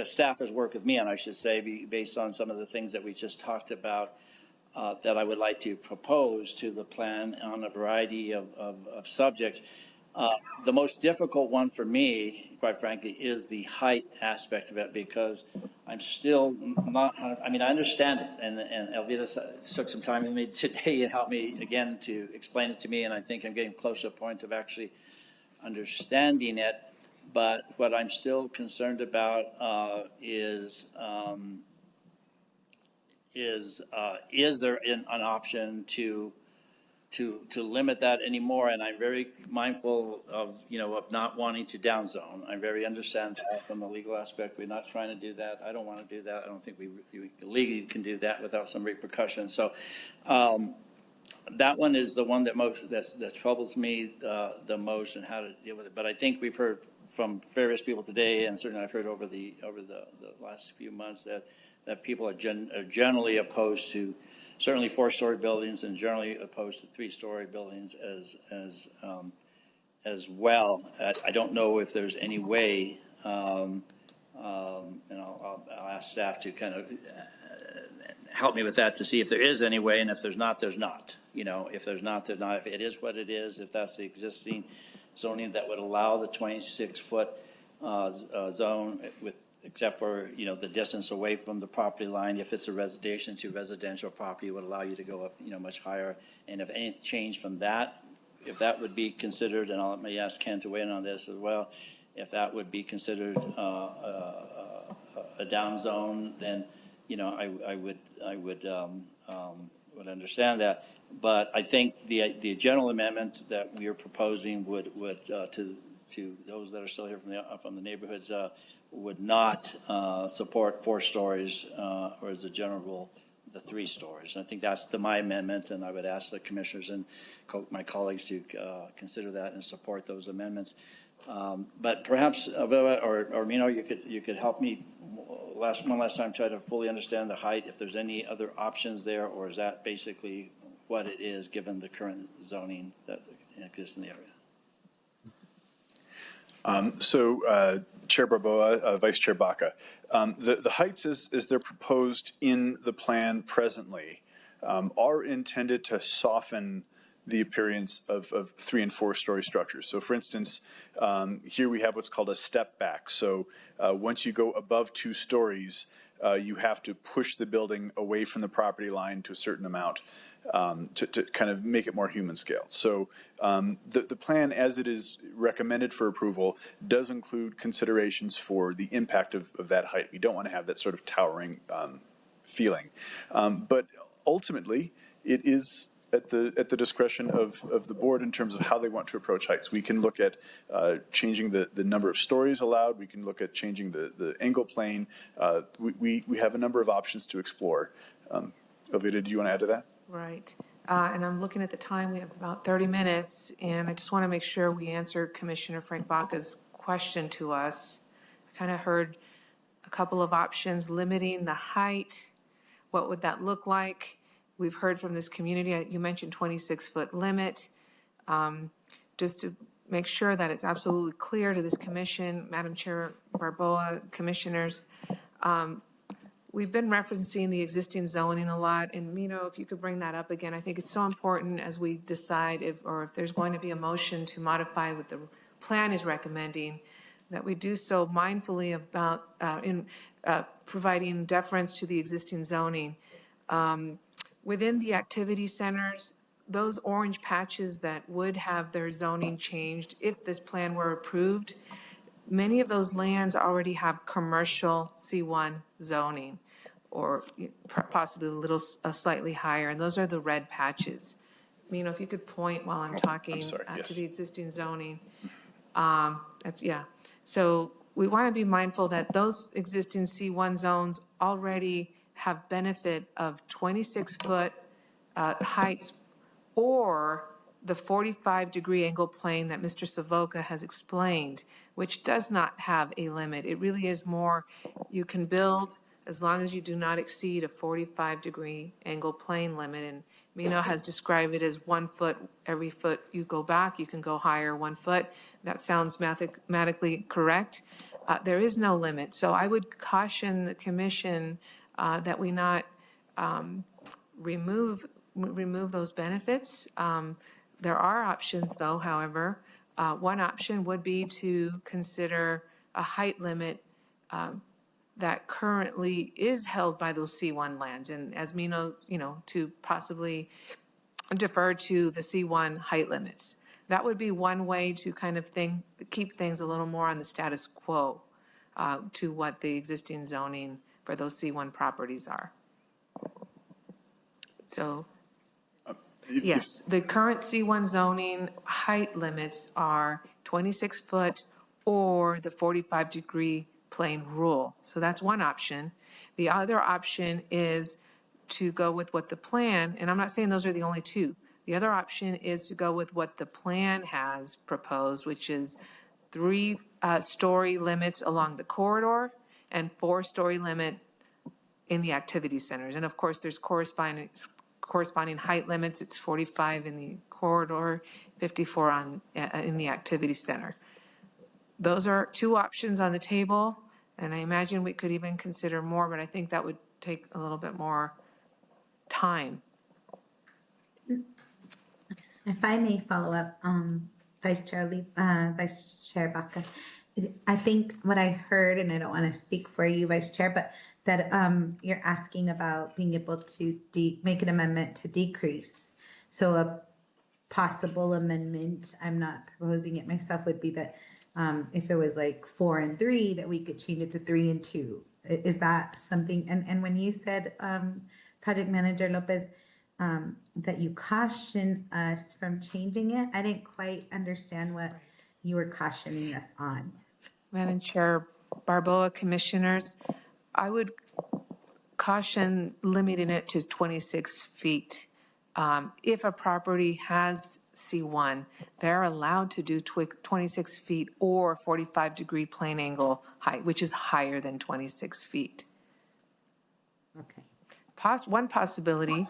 staff has worked with me on, I should say, based on some of the things that we just talked about, that I would like to propose to the plan on a variety of subjects. The most difficult one for me, quite frankly, is the height aspect of it, because I'm still not, I mean, I understand it, and Elvira took some time with me today and helped me again to explain it to me, and I think I'm getting close to a point of actually understanding it. But what I'm still concerned about is there an option to limit that anymore? And I'm very mindful of, of not wanting to downzone. I very understand that from the legal aspect. We're not trying to do that. I don't want to do that. I don't think we legally can do that without some repercussions. So that one is the one that troubles me the most, and how to deal with it. But I think we've heard from various people today, and certainly I've heard over the last few months, that people are generally opposed to certainly 4-story buildings, and generally opposed to 3-story buildings as well. I don't know if there's any way, and I'll ask staff to kind of help me with that, to see if there is any way, and if there's not, there's not. If there's not, there's not. If it is what it is, if that's the existing zoning that would allow the 26-foot zone with, except for, the distance away from the property line. If it's a residential property, it would allow you to go up, much higher. And if anything changed from that, if that would be considered, and I'll let me ask Ken to weigh in on this as well, if that would be considered a down zone, then, I would understand that. But I think the general amendment that we are proposing would to those that are still here from the neighborhoods, would not support 4 stories, or as a general rule, the 3 stories. And I think that's my amendment, and I would ask the commissioners and my colleagues to consider that and support those amendments. But perhaps, Avila or Mino, you could help me one last time try to fully understand the height, if there's any other options there, or is that basically what it is given the current zoning that exists in the area? Chair Barboa, Vice Chair Baca, the heights as they're proposed in the plan presently are intended to soften the appearance of 3- and 4-story structures. So for instance, here we have what's called a step back. So once you go above 2 stories, you have to push the building away from the property line to a certain amount to kind of make it more human scale. So the plan as it is recommended for approval does include considerations for the impact of that height. We don't want to have that sort of towering feeling. But ultimately, it is at the discretion of the board in terms of how they want to approach heights. We can look at changing the number of stories allowed. We can look at changing the angle plane. We have a number of options to explore. Ovida, do you want to add to that? Right. And I'm looking at the time. We have about 30 minutes, and I just want to make sure we answer Commissioner Frank Baca's question to us. I kind of heard a couple of options: limiting the height. What would that look like? We've heard from this community, you mentioned 26-foot limit. Just to make sure that it's absolutely clear to this commission, Madam Chair Barboa, commissioners, we've been referencing the existing zoning a lot. And Mino, if you could bring that up again, I think it's so important as we decide if there's going to be a motion to modify what the plan is recommending, that we do so mindfully about providing deference to the existing zoning. Within the activity centers, those orange patches that would have their zoning changed if this plan were approved, many of those lands already have commercial C1 zoning, or possibly a slightly higher, and those are the red patches. Mino, if you could point while I'm talking to the existing zoning. So we want to be mindful that those existing C1 zones already have benefit of 26-foot heights, or the 45-degree angle plane that Mr. Savoca has explained, which does not have a limit. It really is more, you can build as long as you do not exceed a 45-degree angle plane limit. And Mino has described it as 1 foot. Every foot you go back, you can go higher 1 foot. That sounds mathematically correct. There is no limit. So I would caution the commission that we not remove those benefits. There are options, though, however. One option would be to consider a height limit that currently is held by those C1 lands. And as Mino, to possibly defer to the C1 height limits. That would be one way to kind of keep things a little more on the status quo to what the existing zoning for those C1 properties are. So, yes, the current C1 zoning height limits are 26 foot or the 45-degree plane rule. So that's one option. The other option is to go with what the plan, and I'm not saying those are the only two. The other option is to go with what the plan has proposed, which is 3-story limits along the corridor and 4-story limit in the activity centers. And of course, there's corresponding height limits. It's 45 in the corridor, 54 in the activity center. Those are two options on the table, and I imagine we could even consider more, but I think that would take a little bit more time. If I may follow up, Vice Chair Baca, I think what I heard, and I don't want to speak for you, Vice Chair, but that you're asking about being able to make an amendment to decrease. So a possible amendment, I'm not proposing it myself, would be that if it was like 4 and 3, that we could change it to 3 and 2. Is that something? And when you said, Project Manager Lopez, that you caution us from changing it, I didn't quite understand what you were cautioning us on. Madam Chair Barboa, Commissioners, I would caution limiting it to 26 feet. If a property has C1, they're allowed to do 26 feet or 45-degree plane angle height, which is higher than 26 feet. Okay. One possibility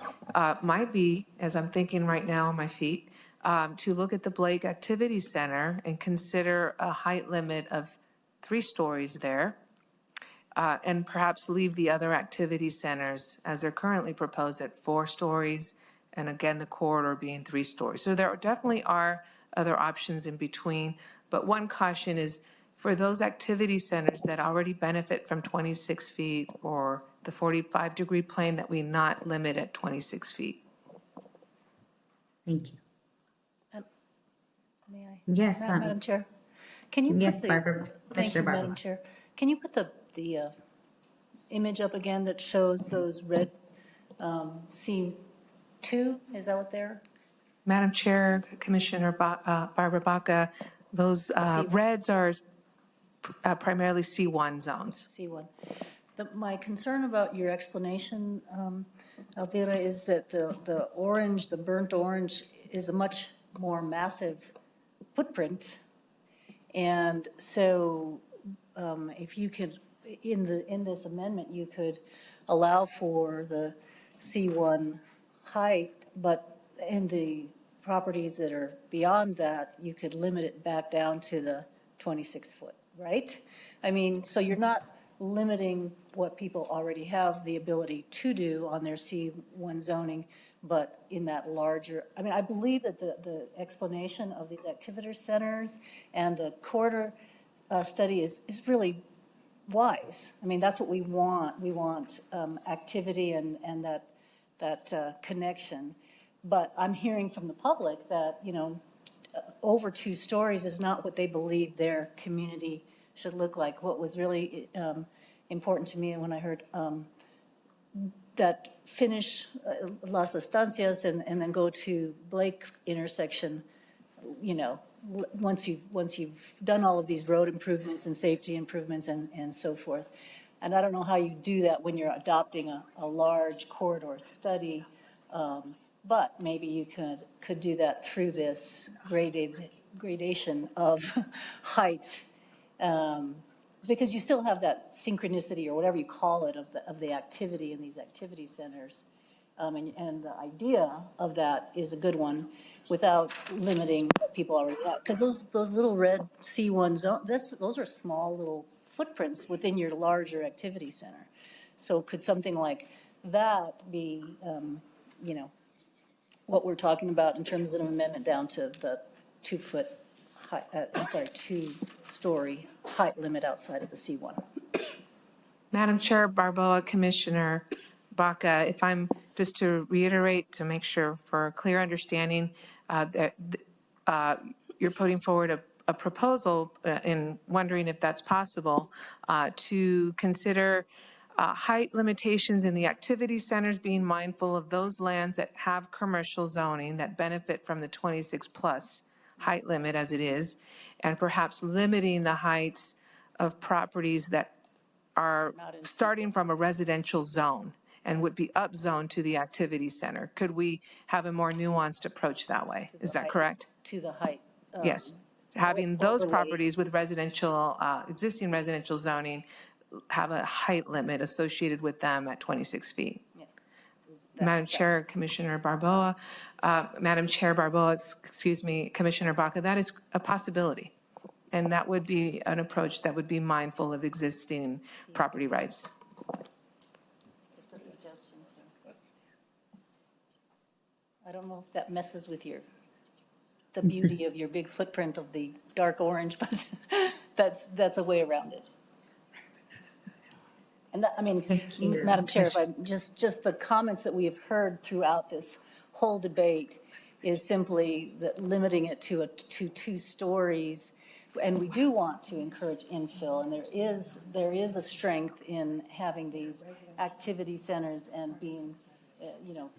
might be, as I'm thinking right now on my feet, to look at the Blake Activity Center and consider a height limit of 3 stories there, and perhaps leave the other activity centers as they're currently proposed at 4 stories, and again, the corridor being 3 stories. So there definitely are other options in between, but one caution is for those activity centers that already benefit from 26 feet or the 45-degree plane, that we not limit at 26 feet. Thank you. May I? Yes, Madam Chair, can you yes, put the, Barbara. thank you, Barbara. Madam Chair. Can you put the image up again that shows those red C2? Is that what they're? Madam Chair, Commissioner Barbara Baca, those reds are primarily C1 zones. C1. My concern about your explanation, Elvira, is that the orange, the burnt orange, is a much more massive footprint. And so if you could, in this amendment, you could allow for the C1 height, but in the properties that are beyond that, you could limit it back down to the 26 foot, right? I mean, so you're not limiting what people already have the ability to do on their C1 zoning, but in that larger, I mean, I believe that the explanation of these activity centers and the corridor study is really wise. I mean, that's what we want. We want activity and that connection. But I'm hearing from the public that, over 2 stories is not what they believe their community should look like. What was really important to me when I heard that finish Las Estancias and then go to Blake intersection, once you've done all of these road improvements and safety improvements and so forth. And I don't know how you do that when you're adopting a large corridor study, but maybe you could do that through this gradation of height. because you still have that synchronicity or whatever you call it of the activity in these activity centers. And the idea of that is a good one without limiting what people already have. Because those little red C1 zone, those are small little footprints within your larger activity center. So could something like that be, you know, what we're talking about in terms of an amendment down to the 2-foot height, 2-story height limit outside of the C1? Madam Chair Barboa, Commissioner Baca, if I'm just to reiterate to make sure for a clear understanding that you're putting forward a proposal in wondering if that's possible to consider height limitations in the activity centers, being mindful of those lands that have commercial zoning that benefit from the 26+ height limit as it is, and perhaps limiting the heights of properties that are starting from a residential zone and would be upzoned to the activity center. Could we have a more nuanced approach that way? Is that correct? To the height. Yes. Having those overlay. properties with residential, existing residential zoning have a height limit associated with them at 26 feet. Madam Chair, Commissioner Barboa, Madam Chair Barboa, excuse me, Commissioner Baca, that is a possibility. And that would be an approach that would be mindful of existing property rights. Just a suggestion. I don't know if that messes with the beauty of your big footprint of the dark orange, but that's a way around it. And that, I mean, Madam Chair, if I just the comments that we have heard throughout this whole debate is simply that limiting it to 2 stories. And we do want to encourage infill, and there is a strength in having these activity centers and being, you know,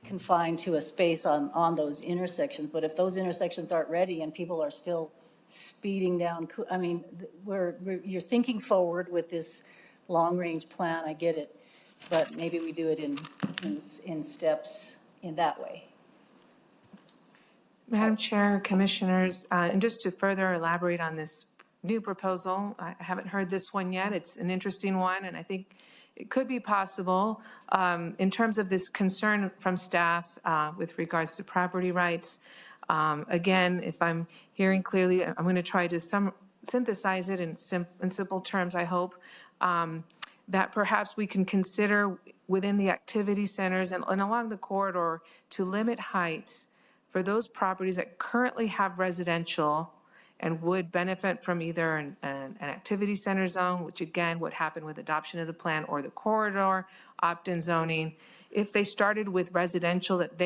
confined to a space on those intersections. But if those intersections aren't ready and people are still speeding down, I mean, you're thinking forward with this long-range plan. I get it, but maybe we do it in steps in that way. Madam Chair, Commissioners, and just to further elaborate on this new proposal, I haven't heard this one yet. It's an interesting one, and I think it could be possible in terms of this concern from staff with regards to property rights. Again, if I'm hearing clearly, I'm going to try to synthesize it in simple terms, I hope, that perhaps we can consider within the activity centers and along the corridor to limit heights for those properties that currently have residential and would benefit from either an activity center zone, which again would happen with adoption of the plan, or the corridor opt-in zoning. If they started with residential, that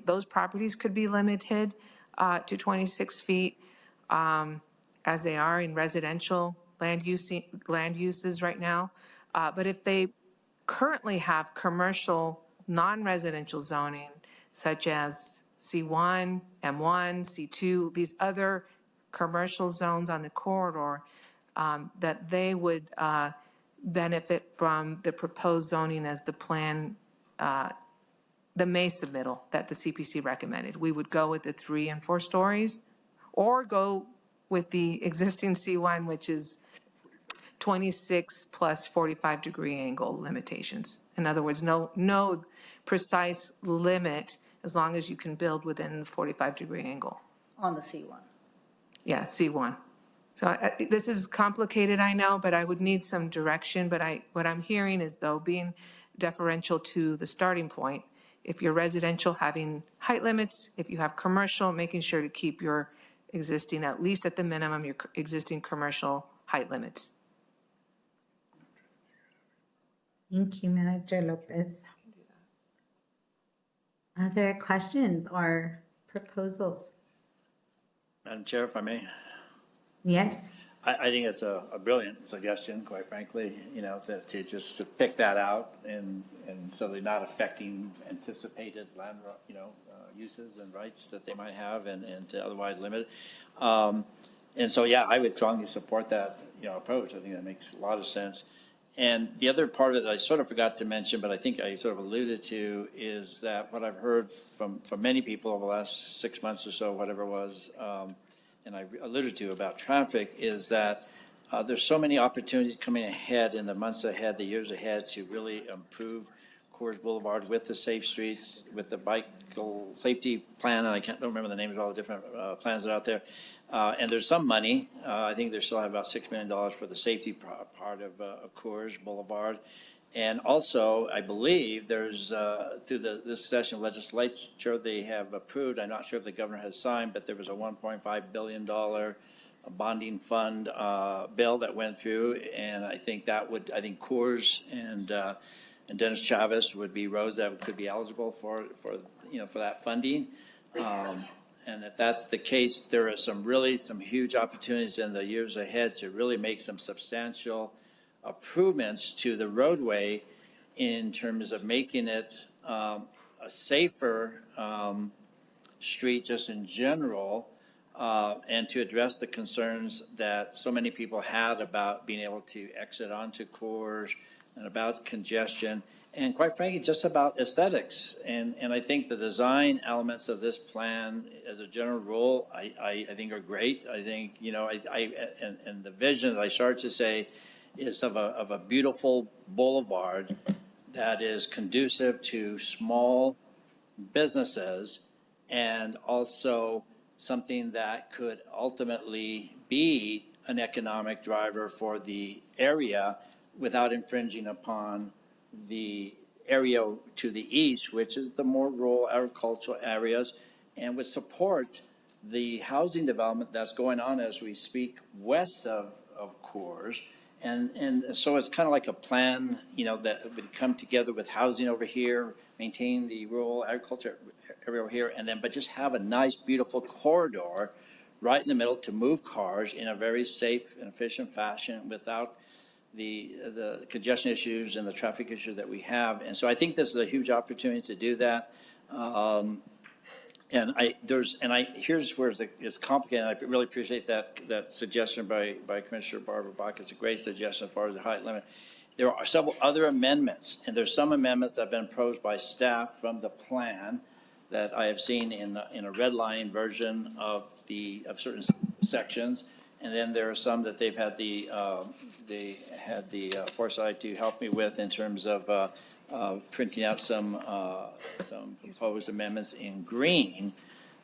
those properties could be limited to 26 feet as they are in residential land uses right now. But if they currently have commercial non-residential zoning, such as C1, M1, C2, these other commercial zones on the corridor, that they would benefit from the proposed zoning as the plan, the May submittal that the CPC recommended. We would go with the 3 and 4 stories, or go with the existing C1, which is 26 plus 45-degree angle limitations. In other words, no precise limit as long as you can build within the 45-degree angle. On the C1. Yeah, C1. So this is complicated, I know, but I would need some direction. But what I'm hearing is, though, being deferential to the starting point. If you're residential, having height limits. If you have commercial, making sure to keep your existing, at least at the minimum, your existing commercial height limits. Thank you, Manager Lopez. Other questions or proposals? Madam Chair, if I may. Yes. I think it's a brilliant suggestion, quite frankly, to pick that out and so they're not affecting anticipated land, uses and rights that they might have and to otherwise limit it. And so, yeah, I would strongly support that, approach. I think that makes a lot of sense. And the other part of it I sort of forgot to mention, but I think I sort of alluded to, is that what I've heard from many people over the last 6 months or so, whatever it was, and I alluded to about traffic, is that there's so many opportunities coming ahead in the months ahead, the years ahead, to really improve Coors Boulevard with the safe streets, with the bicycle safety plan, and don't remember the names of all the different plans that are out there. And there's some money. I think they still have about $6 million for the safety part of Coors Boulevard. And also, I believe there's, through this session of legislature, they have approved, I'm not sure if the governor has signed, but there was a $1.5 billion bonding fund bill that went through. And I think Coors and Dennis Chavez would be roads that could be eligible for that funding. And if that's the case, there are some huge opportunities in the years ahead to really make some substantial improvements to the roadway in terms of making it a safer street just in general, and to address the concerns that so many people had about being able to exit onto Coors and about congestion, and quite frankly, just about aesthetics. And I think the design elements of this plan, as a general rule, I think are great. I think, and the vision that I started to say is of a beautiful boulevard that is conducive to small businesses, and also something that could ultimately be an economic driver for the area without infringing upon the area to the east, which is the more rural agricultural areas, and would support the housing development that's going on as we speak west of Coors. And so it's kind of like a plan, that would come together with housing over here, maintain the rural agriculture area over here, but just have a nice, beautiful corridor right in the middle to move cars in a very safe and efficient fashion without the congestion issues and the traffic issues that we have. And so I think this is a huge opportunity to do that. Here's where it's complicated. I really appreciate that suggestion by Commissioner Barbara Bach. It's a great suggestion as far as the height limit. There are several other amendments, and there's some amendments that have been proposed by staff from the plan that I have seen in a red line version of certain sections. And then there are some that they've had the foresight to help me with in terms of printing out some proposed amendments in green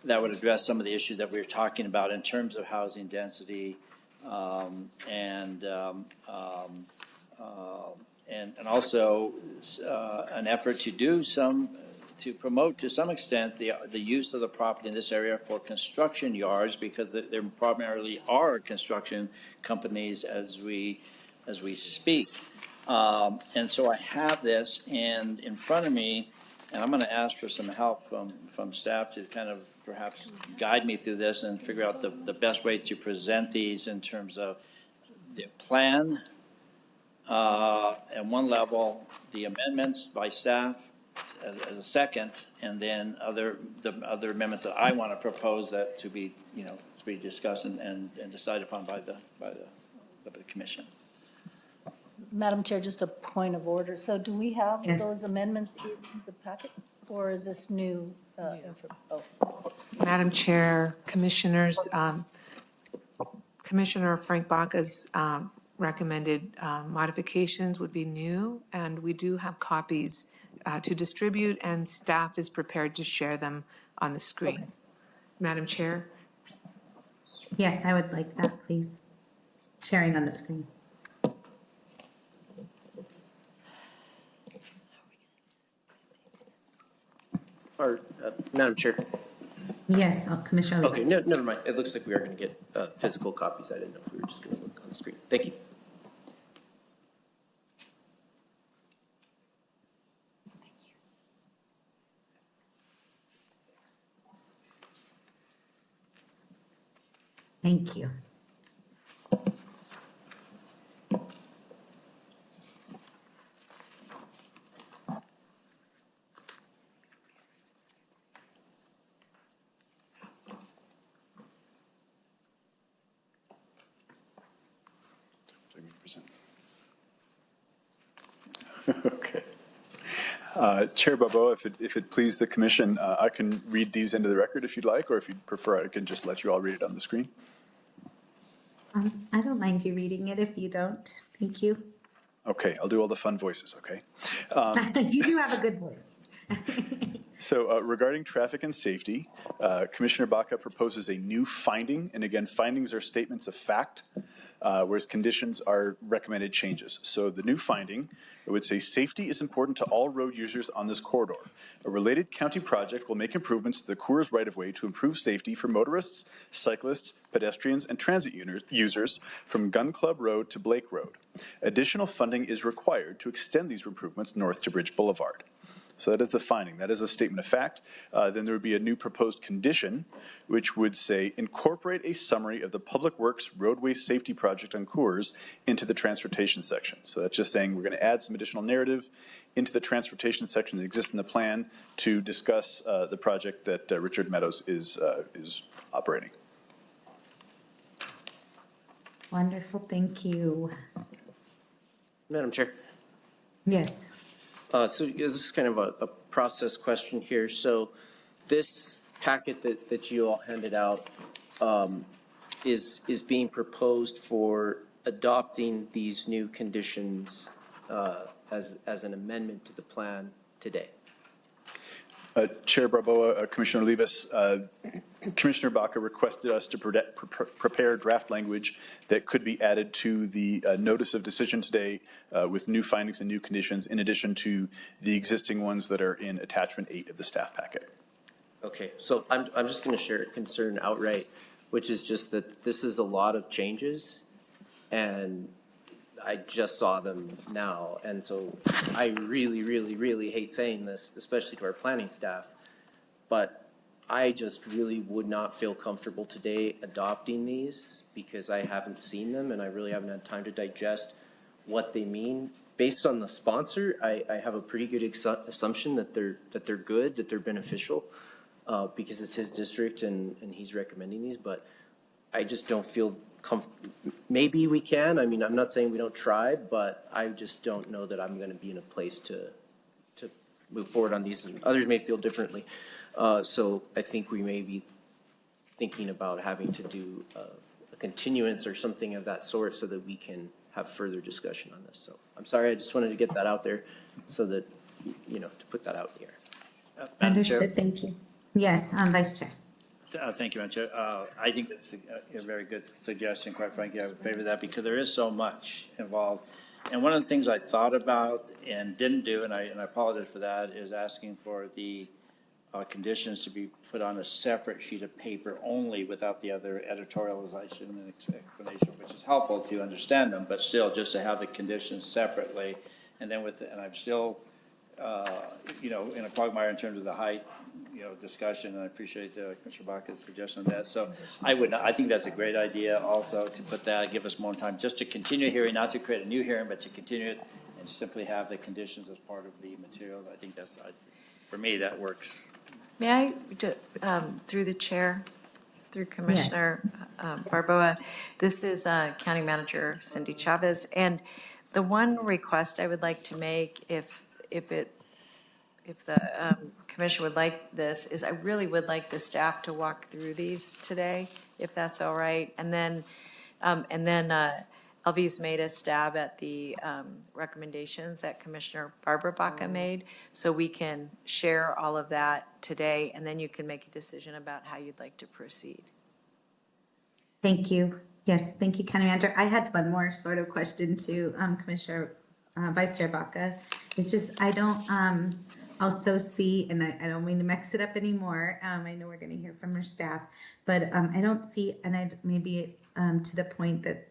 that would address some of the issues that we were talking about in terms of housing density, and also an effort to promote to some extent the use of the property in this area for construction yards, because there primarily are construction companies as we speak. And so I have this, and in front of me, and I'm going to ask for some help from staff to kind of perhaps guide me through this and figure out the best way to present these in terms of the plan at one level, the amendments by staff as a second, and then the other amendments that I want to propose that to be discussed and decided upon by the commission. Madam Chair, just a point of order. So do we have Yes. those amendments in the packet, or is this new? Madam Chair, Commissioners, Commissioner Frank Baca's recommended modifications would be new, and we do have copies to distribute, and staff is prepared to share them on the screen. Okay. Madam Chair? Yes, I would like that, please. Sharing on the screen. Or, Madam Chair. Yes, Commissioner Okay, Olivas. never mind. It looks like we are going to get physical copies. I didn't know if we were just going to look on the screen. Thank you. Thank you. Okay. Chair Barbeau, if it please the commission, I can read these into the record if you'd like, or if you'd prefer, I can just let you all read it on the screen. I don't mind you reading it if you don't. Thank you. Okay, I'll do all the fun voices, okay? You do have a good voice. So regarding traffic and safety, Commissioner Baca proposes a new finding, and again, findings are statements of fact, whereas conditions are recommended changes. So the new finding, it would say, safety is important to all road users on this corridor. A related county project will make improvements to the Coors right-of-way to improve safety for motorists, cyclists, pedestrians, and transit users from Gun Club Road to Blake Road. Additional funding is required to extend these improvements north to Bridge Boulevard. So that is the finding. That is a statement of fact. Then there would be a new proposed condition, which would say, incorporate a summary of the Public Works roadway safety project on Coors into the transportation section. So that's just saying we're going to add some additional narrative into the transportation section that exists in the plan to discuss the project that Richard Meadows is operating. Wonderful, thank you. Madam Chair. Yes. So this is kind of a process question here. So this packet that you all handed out is being proposed for adopting these new conditions as an amendment to the plan today. Chair Barboa, Commissioner Olivas, Commissioner Baca requested us to prepare draft language that could be added to the notice of decision today with new findings and new conditions, in addition to the existing ones that are in attachment 8 of the staff packet. Okay, so I'm just going to share a concern outright, which is just that this is a lot of changes, and I just saw them now, and so I really, really, really hate saying this, especially to our planning staff, but I just really would not feel comfortable today adopting these because I haven't seen them and I really haven't had time to digest what they mean. Based on the sponsor, I have a pretty good assumption that they're good, that they're beneficial, because it's his district and he's recommending these, but I just don't feel maybe we can. I mean, I'm not saying we don't try, but I just don't know that I'm going to be in a place to move forward on these. Others may feel differently. So I think we may be thinking about having to do a continuance or something of that sort so that we can have further discussion on this. So I'm sorry, I just wanted to get that out there so that, to put that out here. Understood, thank you. Yes, Vice Chair. Thank you, Madam Chair. I think that's a very good suggestion. Quite frankly, I would favor that because there is so much involved. And one of the things I thought about and didn't do, and I apologize for that, is asking for the conditions to be put on a separate sheet of paper only without the other editorialization and explanation, which is helpful to understand them, but still just to have the conditions separately. And then and I'm still, in a quagmire in terms of the height, discussion, and I appreciate Commissioner Baca's suggestion on that. So I think that's a great idea also to put that, give us more time just to continue hearing, not to create a new hearing, but to continue it and simply have the conditions as part of the material. I think that's, for me, that works. May I, through the chair, through Commissioner Barboa, this is County Manager Cindy Chavez, and the one request I would like to make, if the commission would like this, is I really would like the staff to walk through these today, if that's all right. And then Albi's made a stab at the recommendations that Commissioner Barbara Baca made, so we can share all of that today, and then you can make a decision about how you'd like to proceed. Thank you. Yes, thank you, County Manager. I had one more sort of question to Commissioner Vice Chair Baca. It's just I don't also see, and I don't mean to mix it up anymore. I know we're going to hear from our staff, but I don't see, and maybe to the point that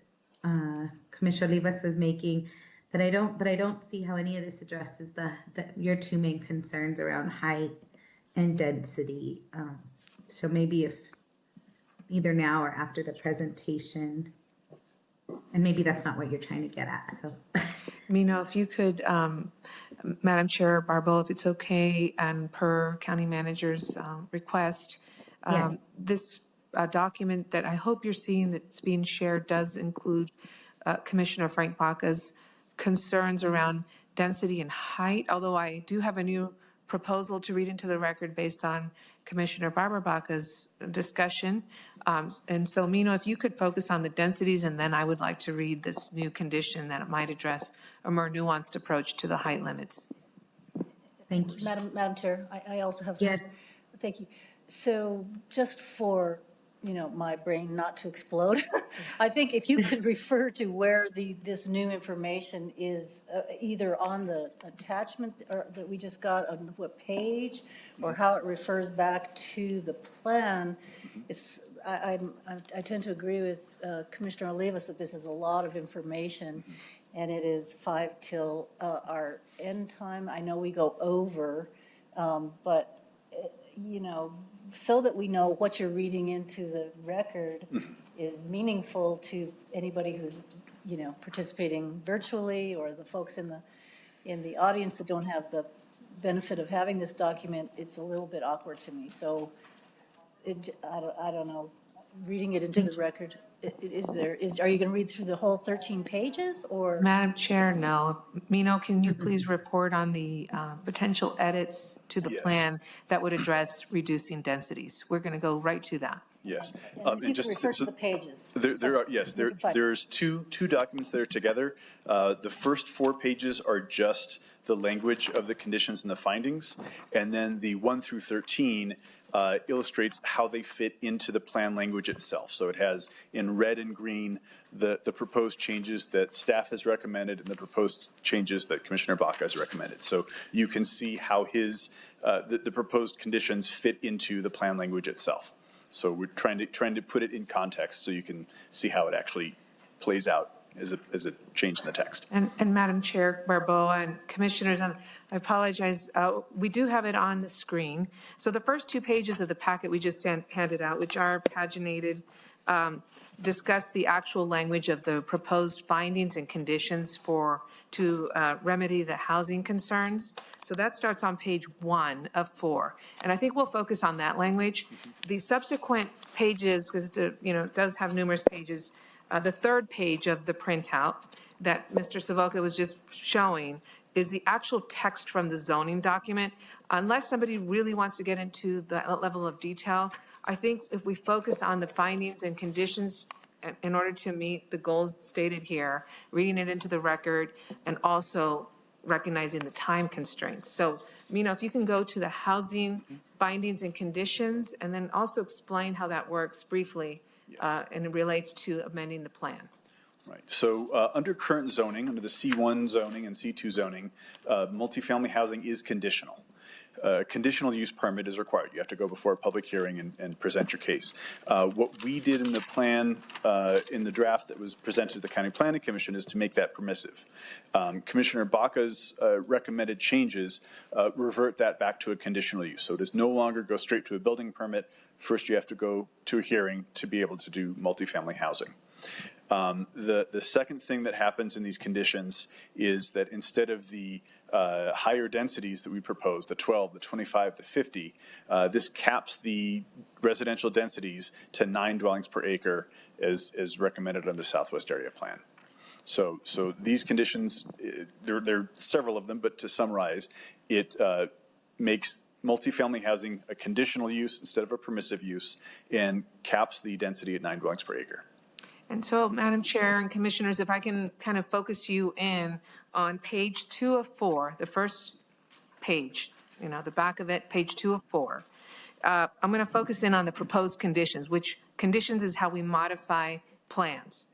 Commissioner Olivas was making, that I don't see how any of this addresses your two main concerns around height and density. So maybe if either now or after the presentation, and maybe that's not what you're trying to get at. So, if you could, Madam Chair Barbo, if it's okay, and per County Manager's request, yes. This document that I hope you're seeing that's being shared does include Commissioner Frank Baca's concerns around density and height, although I do have a new proposal to read into the record based on Commissioner Barbara Baca's discussion. And so, Mino, if you could focus on the densities, and then I would like to read this new condition that it might address a more nuanced approach to the height limits. Thank you. Madam Chair, I also have. Yes. Thank you. So just for, my brain not to explode, I think if you could refer to where this new information is, either on the attachment or that we just got on what page, or how it refers back to the plan. I tend to agree with Commissioner Olivas that this is a lot of information, and it is 5 till our end time. I know we go over, but so that we know what you're reading into the record is meaningful to anybody who's, participating virtually, or the folks in the audience that don't have the benefit of having this document. It's a little bit awkward to me. So I don't know, reading it into the record, are you going to read through the whole 13 pages, or? Madam Chair, no. Mino, can you please report on the potential edits to the plan that would address reducing densities? We're going to go right to that. Yes. You can refer to the pages. There's two documents that are together. The first 4 pages are just the language of the conditions and the findings, and then the 1 through 13 illustrates how they fit into the plan language itself. So it has in red and green the proposed changes that staff has recommended and the proposed changes that Commissioner Baca has recommended. So you can see how the proposed conditions fit into the plan language itself. So we're trying to put it in context so you can see how it actually plays out as a change in the text. And Madam Chair Barboa and Commissioners, I apologize, we do have it on the screen. So the first 2 pages of the packet we just handed out, which are paginated, discuss the actual language of the proposed findings and conditions to remedy the housing concerns. So that starts on page 1 of 4. And I think we'll focus on that language. The subsequent pages, because it does have numerous pages, the 3rd page of the printout that Mr. Savoca was just showing is the actual text from the zoning document. Unless somebody really wants to get into that level of detail, I think if we focus on the findings and conditions in order to meet the goals stated here, reading it into the record, and also recognizing the time constraints. So, Mino, if you can go to the housing findings and conditions, and then also explain how that works briefly, and it relates to amending the plan. Right. So under current zoning, under the C1 zoning and C2 zoning, multifamily housing is conditional. Conditional use permit is required. You have to go before a public hearing and present your case. What we did in the plan, in the draft that was presented to the County Planning Commission, is to make that permissive. Commissioner Baca's recommended changes revert that back to a conditional use. So it does no longer go straight to a building permit. First, you have to go to a hearing to be able to do multifamily housing. The second thing that happens in these conditions is that instead of the higher densities that we propose, the 12, the 25, the 50, this caps the residential densities to 9 dwellings per acre as recommended on the Southwest Area Plan. So these conditions, there are several of them, but to summarize, it makes multifamily housing a conditional use instead of a permissive use and caps the density at 9 dwellings per acre. And so, Madam Chair and Commissioners, if I can kind of focus you in on page 2 of 4, the first page, the back of it, page 2 of 4. I'm going to focus in on the proposed conditions, which conditions is how we modify plans.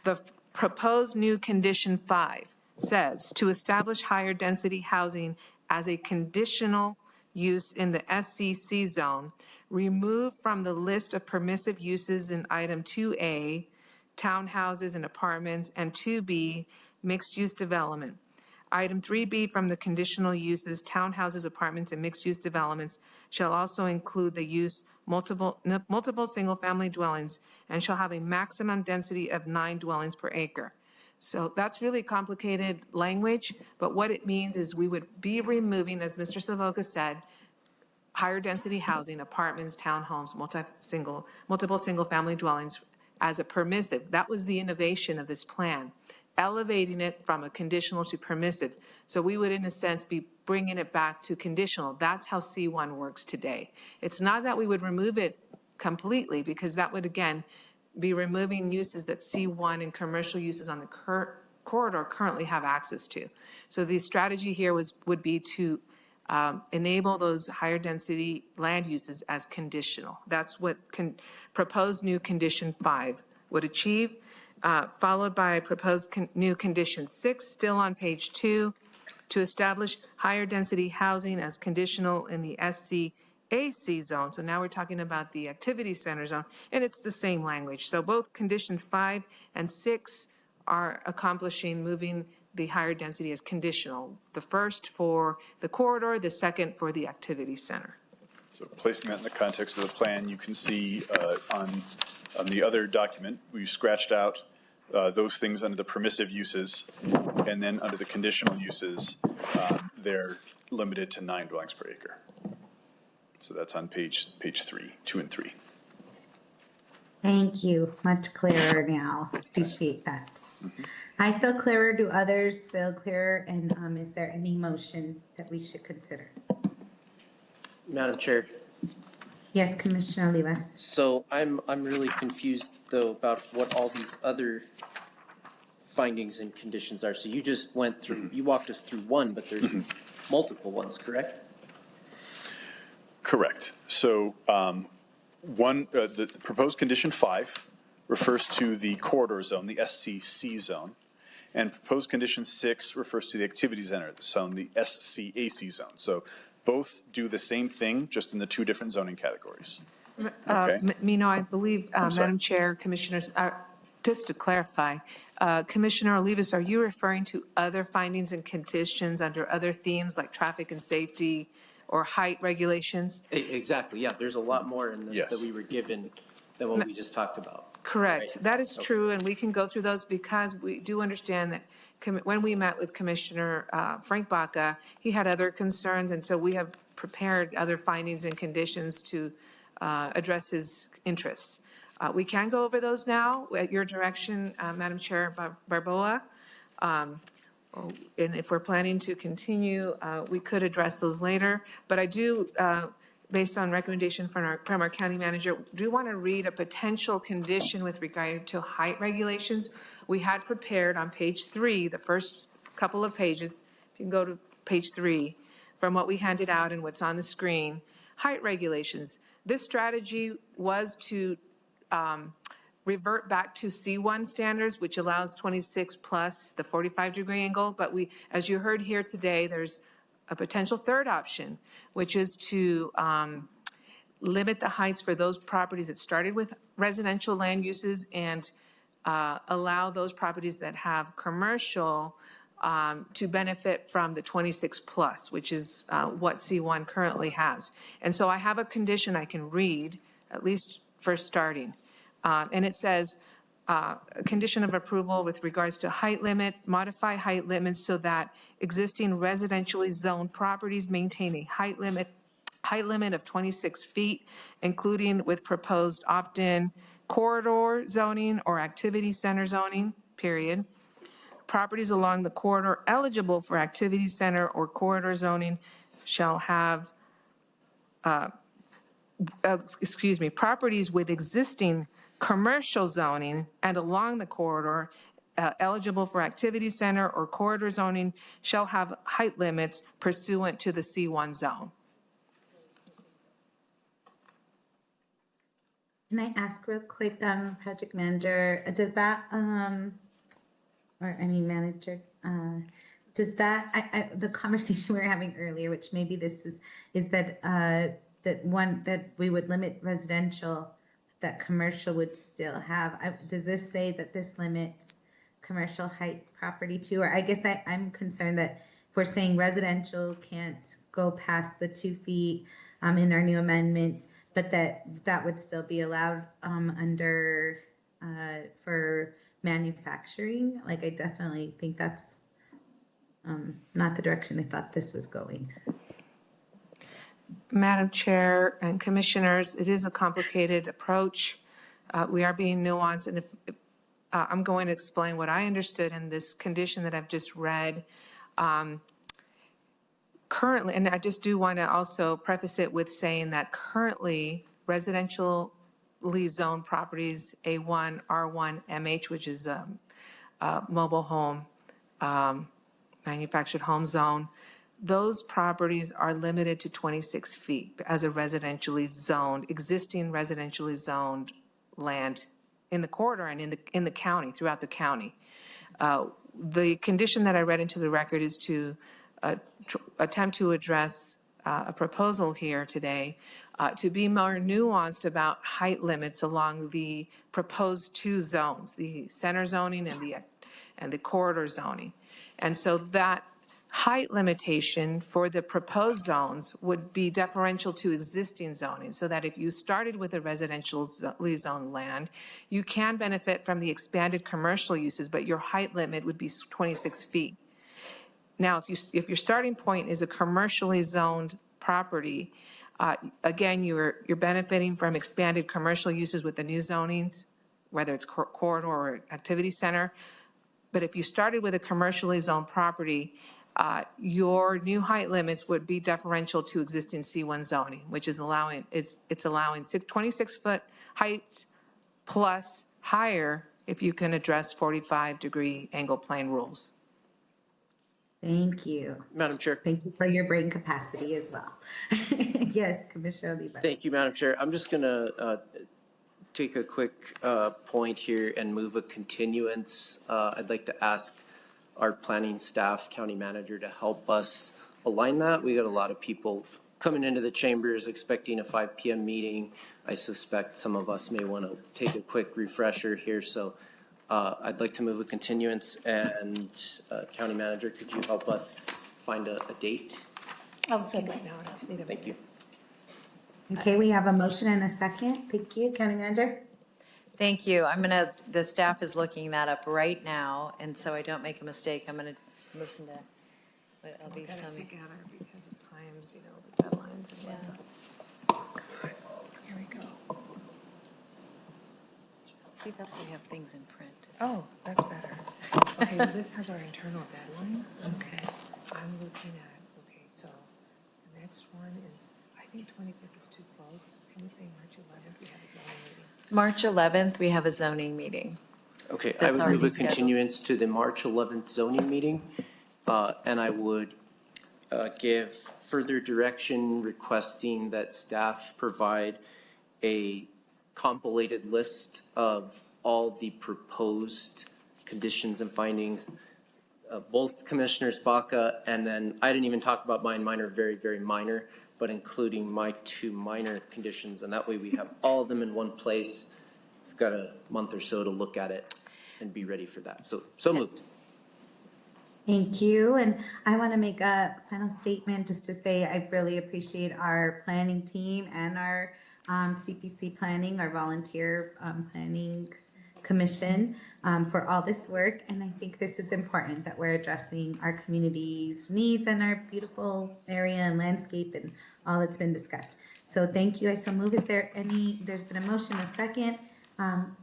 The proposed new condition 5 says to establish higher density housing as a conditional use in the SCC zone, remove from the list of permissive uses in item 2A, townhouses and apartments, and 2B, mixed-use development. Item 3B from the conditional uses, townhouses, apartments, and mixed-use developments shall also include the use multiple single-family dwellings and shall have a maximum density of 9 dwellings per acre. So that's really complicated language, but what it means is we would be removing, as Mr. Savoca said, higher density housing, apartments, townhomes, multiple single-family dwellings as a permissive. That was the innovation of this plan, elevating it from a conditional to permissive. So we would, in a sense, be bringing it back to conditional. That's how C1 works today. It's not that we would remove it completely, because that would, again, be removing uses that C1 and commercial uses on the corridor currently have access to. So the strategy here would be to enable those higher density land uses as conditional. That's what proposed new condition 5 would achieve, followed by proposed new condition 6, still on page 2, to establish higher density housing as conditional in the SCAC zone. So now we're talking about the activity center zone, and it's the same language. So both conditions 5 and 6 are accomplishing moving the higher density as conditional. The first for the corridor, the second for the activity center. So placing that in the context of the plan, you can see on the other document, we've scratched out those things under the permissive uses, and then under the conditional uses, they're limited to 9 dwellings per acre. So that's on page 3, 2 and 3. Thank you. Much clearer now. Appreciate that. I feel clearer. Do others feel clearer? And is there any motion that we should consider? Madam Chair. Yes, Commissioner Olivas. So I'm really confused though about what all these other findings and conditions are. So you just went through, you walked us through one, but there's multiple ones, correct? Correct. So the proposed condition 5 refers to the corridor zone, the SCC zone, and proposed condition 6 refers to the activity center zone, the SCAC zone. So both do the same thing, just in the 2 different zoning categories. Okay. Mino, I believe, I'm sorry. Madam Chair, Commissioners, just to clarify, Commissioner Olivas, are you referring to other findings and conditions under other themes like traffic and safety or height regulations? Exactly, yeah. There's a lot more in this that we were given than what we just talked about. Correct. Right? That is true, and we can go through those because we do understand that when we met with Commissioner Frank Baca, he had other concerns, and so we have prepared other findings and conditions to address his interests. We can go over those now at your direction, Madam Chair Barboa. And if we're planning to continue, we could address those later. But I do, based on recommendation from our county manager, do want to read a potential condition with regard to height regulations. We had prepared on page 3, the first couple of pages, if you can go to page 3, from what we handed out and what's on the screen, height regulations. This strategy was to revert back to C1 standards, which allows 26 plus the 45-degree angle. But we, as you heard here today, there's a potential third option, which is to limit the heights for those properties that started with residential land uses and allow those properties that have commercial to benefit from the 26 plus, which is what C1 currently has. And so I have a condition I can read, at least for starting. And it says, a condition of approval with regards to height limit, modify height limits so that existing residentially zoned properties maintain a height limit of 26 feet, including with proposed opt-in corridor zoning or activity center zoning, period. Properties along the corridor eligible for activity center or corridor zoning shall have, properties with existing commercial zoning and along the corridor eligible for activity center or corridor zoning shall have height limits pursuant to the C1 zone. Can I ask real quick, project manager, does that, manager, does that, the conversation we were having earlier, which maybe this is that, that we would limit residential, that commercial would still have, does this say that this limits commercial height property too? Or I guess I'm concerned that if we're saying residential can't go past the 2 feet in our new amendments, but that would still be allowed under for manufacturing. Like, I definitely think that's not the direction I thought this was going. Madam Chair and Commissioners, it is a complicated approach. We are being nuanced, and if I'm going to explain what I understood in this condition that I've just read. Currently, and I just do want to also preface it with saying that currently residential zoned properties, A1, R1, MH, which is mobile home, manufactured home zone, those properties are limited to 26 feet as a residentially zoned, existing residentially zoned land in the corridor and in the county, throughout the county. The condition that I read into the record is to attempt to address a proposal here today to be more nuanced about height limits along the proposed two zones, the center zoning and the corridor zoning. And so that height limitation for the proposed zones would be deferential to existing zoning, so that if you started with a residentially zoned land, you can benefit from the expanded commercial uses, but your height limit would be 26 feet. Now, if your starting point is a commercially zoned property, again, you're benefiting from expanded commercial uses with the new zonings, whether it's corridor or activity center. But if you started with a commercially zoned property, your new height limits would be deferential to existing C1 zoning, which is allowing 26-foot heights plus higher if you can address 45-degree angle plane rules. Thank you. Madam Chair. Thank you for your brain capacity as well. Yes, Commissioner Olivas. Thank you, Madam Chair. I'm just going to take a quick point here and move a continuance. I'd like to ask our planning staff, county manager, to help us align that. We got a lot of people coming into the chambers expecting a 5 p.m. meeting. I suspect some of us may want to take a quick refresher here. So I'd like to move a continuance, and county manager, could you help us find a date? I'll second. Thank you. Okay, we have a motion and a second. Thank you, County Manager. Thank you. The staff is looking that up right now, and so I don't make a mistake, I'm going to listen to what will be some. Together because of times, the deadlines and whatnot. Here we go. See, that's why we have things in print. Oh, that's better. Okay, well, this has our internal deadlines. Okay. I'm looking at, so the next one is, I think 25th is too close. Can we say March 11th, we have a zoning meeting? March 11th, we have a zoning meeting. Okay, I That's would move already a scheduled. continuance to the March 11th zoning meeting, and I would give further direction requesting that staff provide a compilated list of all the proposed conditions and findings. Both Commissioners Baca, and then I didn't even talk about mine are very, very minor, but including my 2 minor conditions, and that way we have all of them in one place. We've got a month or so to look at it and be ready for that. So moved. Thank you. And I want to make a final statement just to say I really appreciate our planning team and our CPC planning, our volunteer planning commission for all this work. And I think this is important that we're addressing our community's needs and our beautiful area and landscape and all that's been discussed. So thank you. I so move. Is there there's been a motion, a second.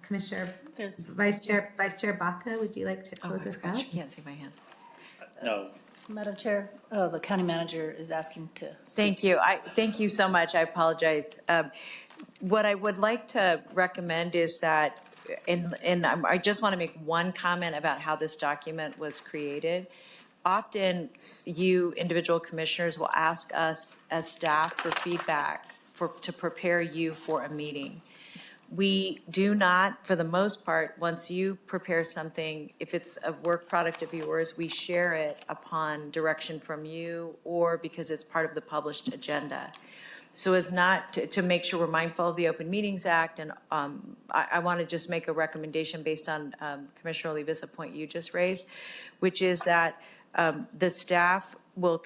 Commissioner, Vice Chair Baca, would you like to close us out? You can't see my hand. No. Madam Chair, the county manager is asking to speak. Thank you. Thank you so much. I apologize. What I would like to recommend is that, and I just want to make one comment about how this document was created. Often, you individual commissioners will ask us as staff for feedback to prepare you for a meeting. We do not, for the most part, once you prepare something, if it's a work product of yours, we share it upon direction from you or because it's part of the published agenda. So as not to make sure we're mindful of the Open Meetings Act, and I want to just make a recommendation based on Commissioner Olivas' point you just raised, which is that the staff will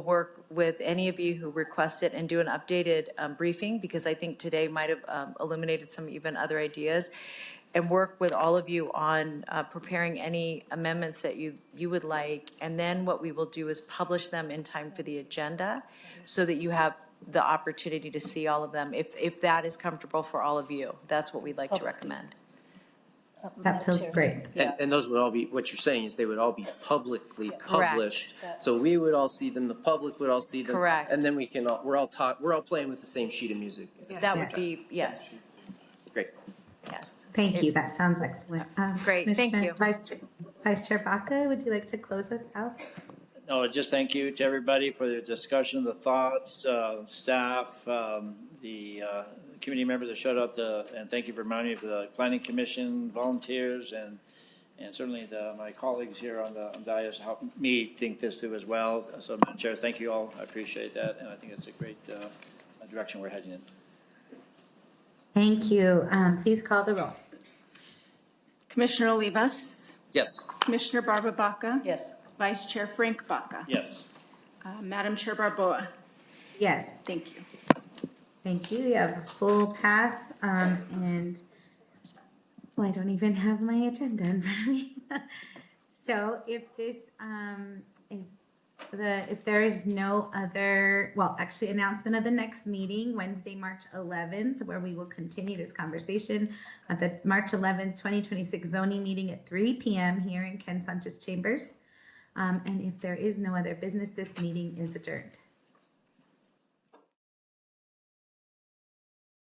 work with any of you who request it and do an updated briefing, because I think today might have illuminated some even other ideas, and work with all of you on preparing any amendments that you would like. And then what we will do is publish them in time for the agenda so that you have the opportunity to see all of them. If that is comfortable for all of you, that's what we'd like to recommend. That feels great. And those would all be, what you're saying is they would all be publicly published. So we would all see them, the public would all see them. Correct. And then we can, we're all playing with the same sheet of music. That would be, yes. Great. Yes. Thank you. That sounds excellent. Great. Thank Commissioner- you. Vice Chair Baca, would you like to close us out? No, just thank you to everybody for the discussion, the thoughts, staff, the community members that showed up, and thank you for reminding me of the Planning Commission volunteers and certainly my colleagues here on the dais helped me think this through as well. So, Madam Chair, thank you all. I appreciate that, and I think it's a great direction we're heading in. Thank you. Please call the roll. Commissioner Olivas, Yes. Commissioner Barbara Baca, Yes. Vice Chair Frank Baca, Yes. Madam Chair Barboa. Yes. Thank you. Thank you. You have a full pass, and well, I don't even have my agenda in front of me. So if this if there is no other, well, actually announcement of the next meeting, Wednesday, March 11th, where we will continue this conversation at the March 11th, 2026 zoning meeting at 3 p.m. here in Ken Sanchez Chambers. And if there is no other business, this meeting is adjourned.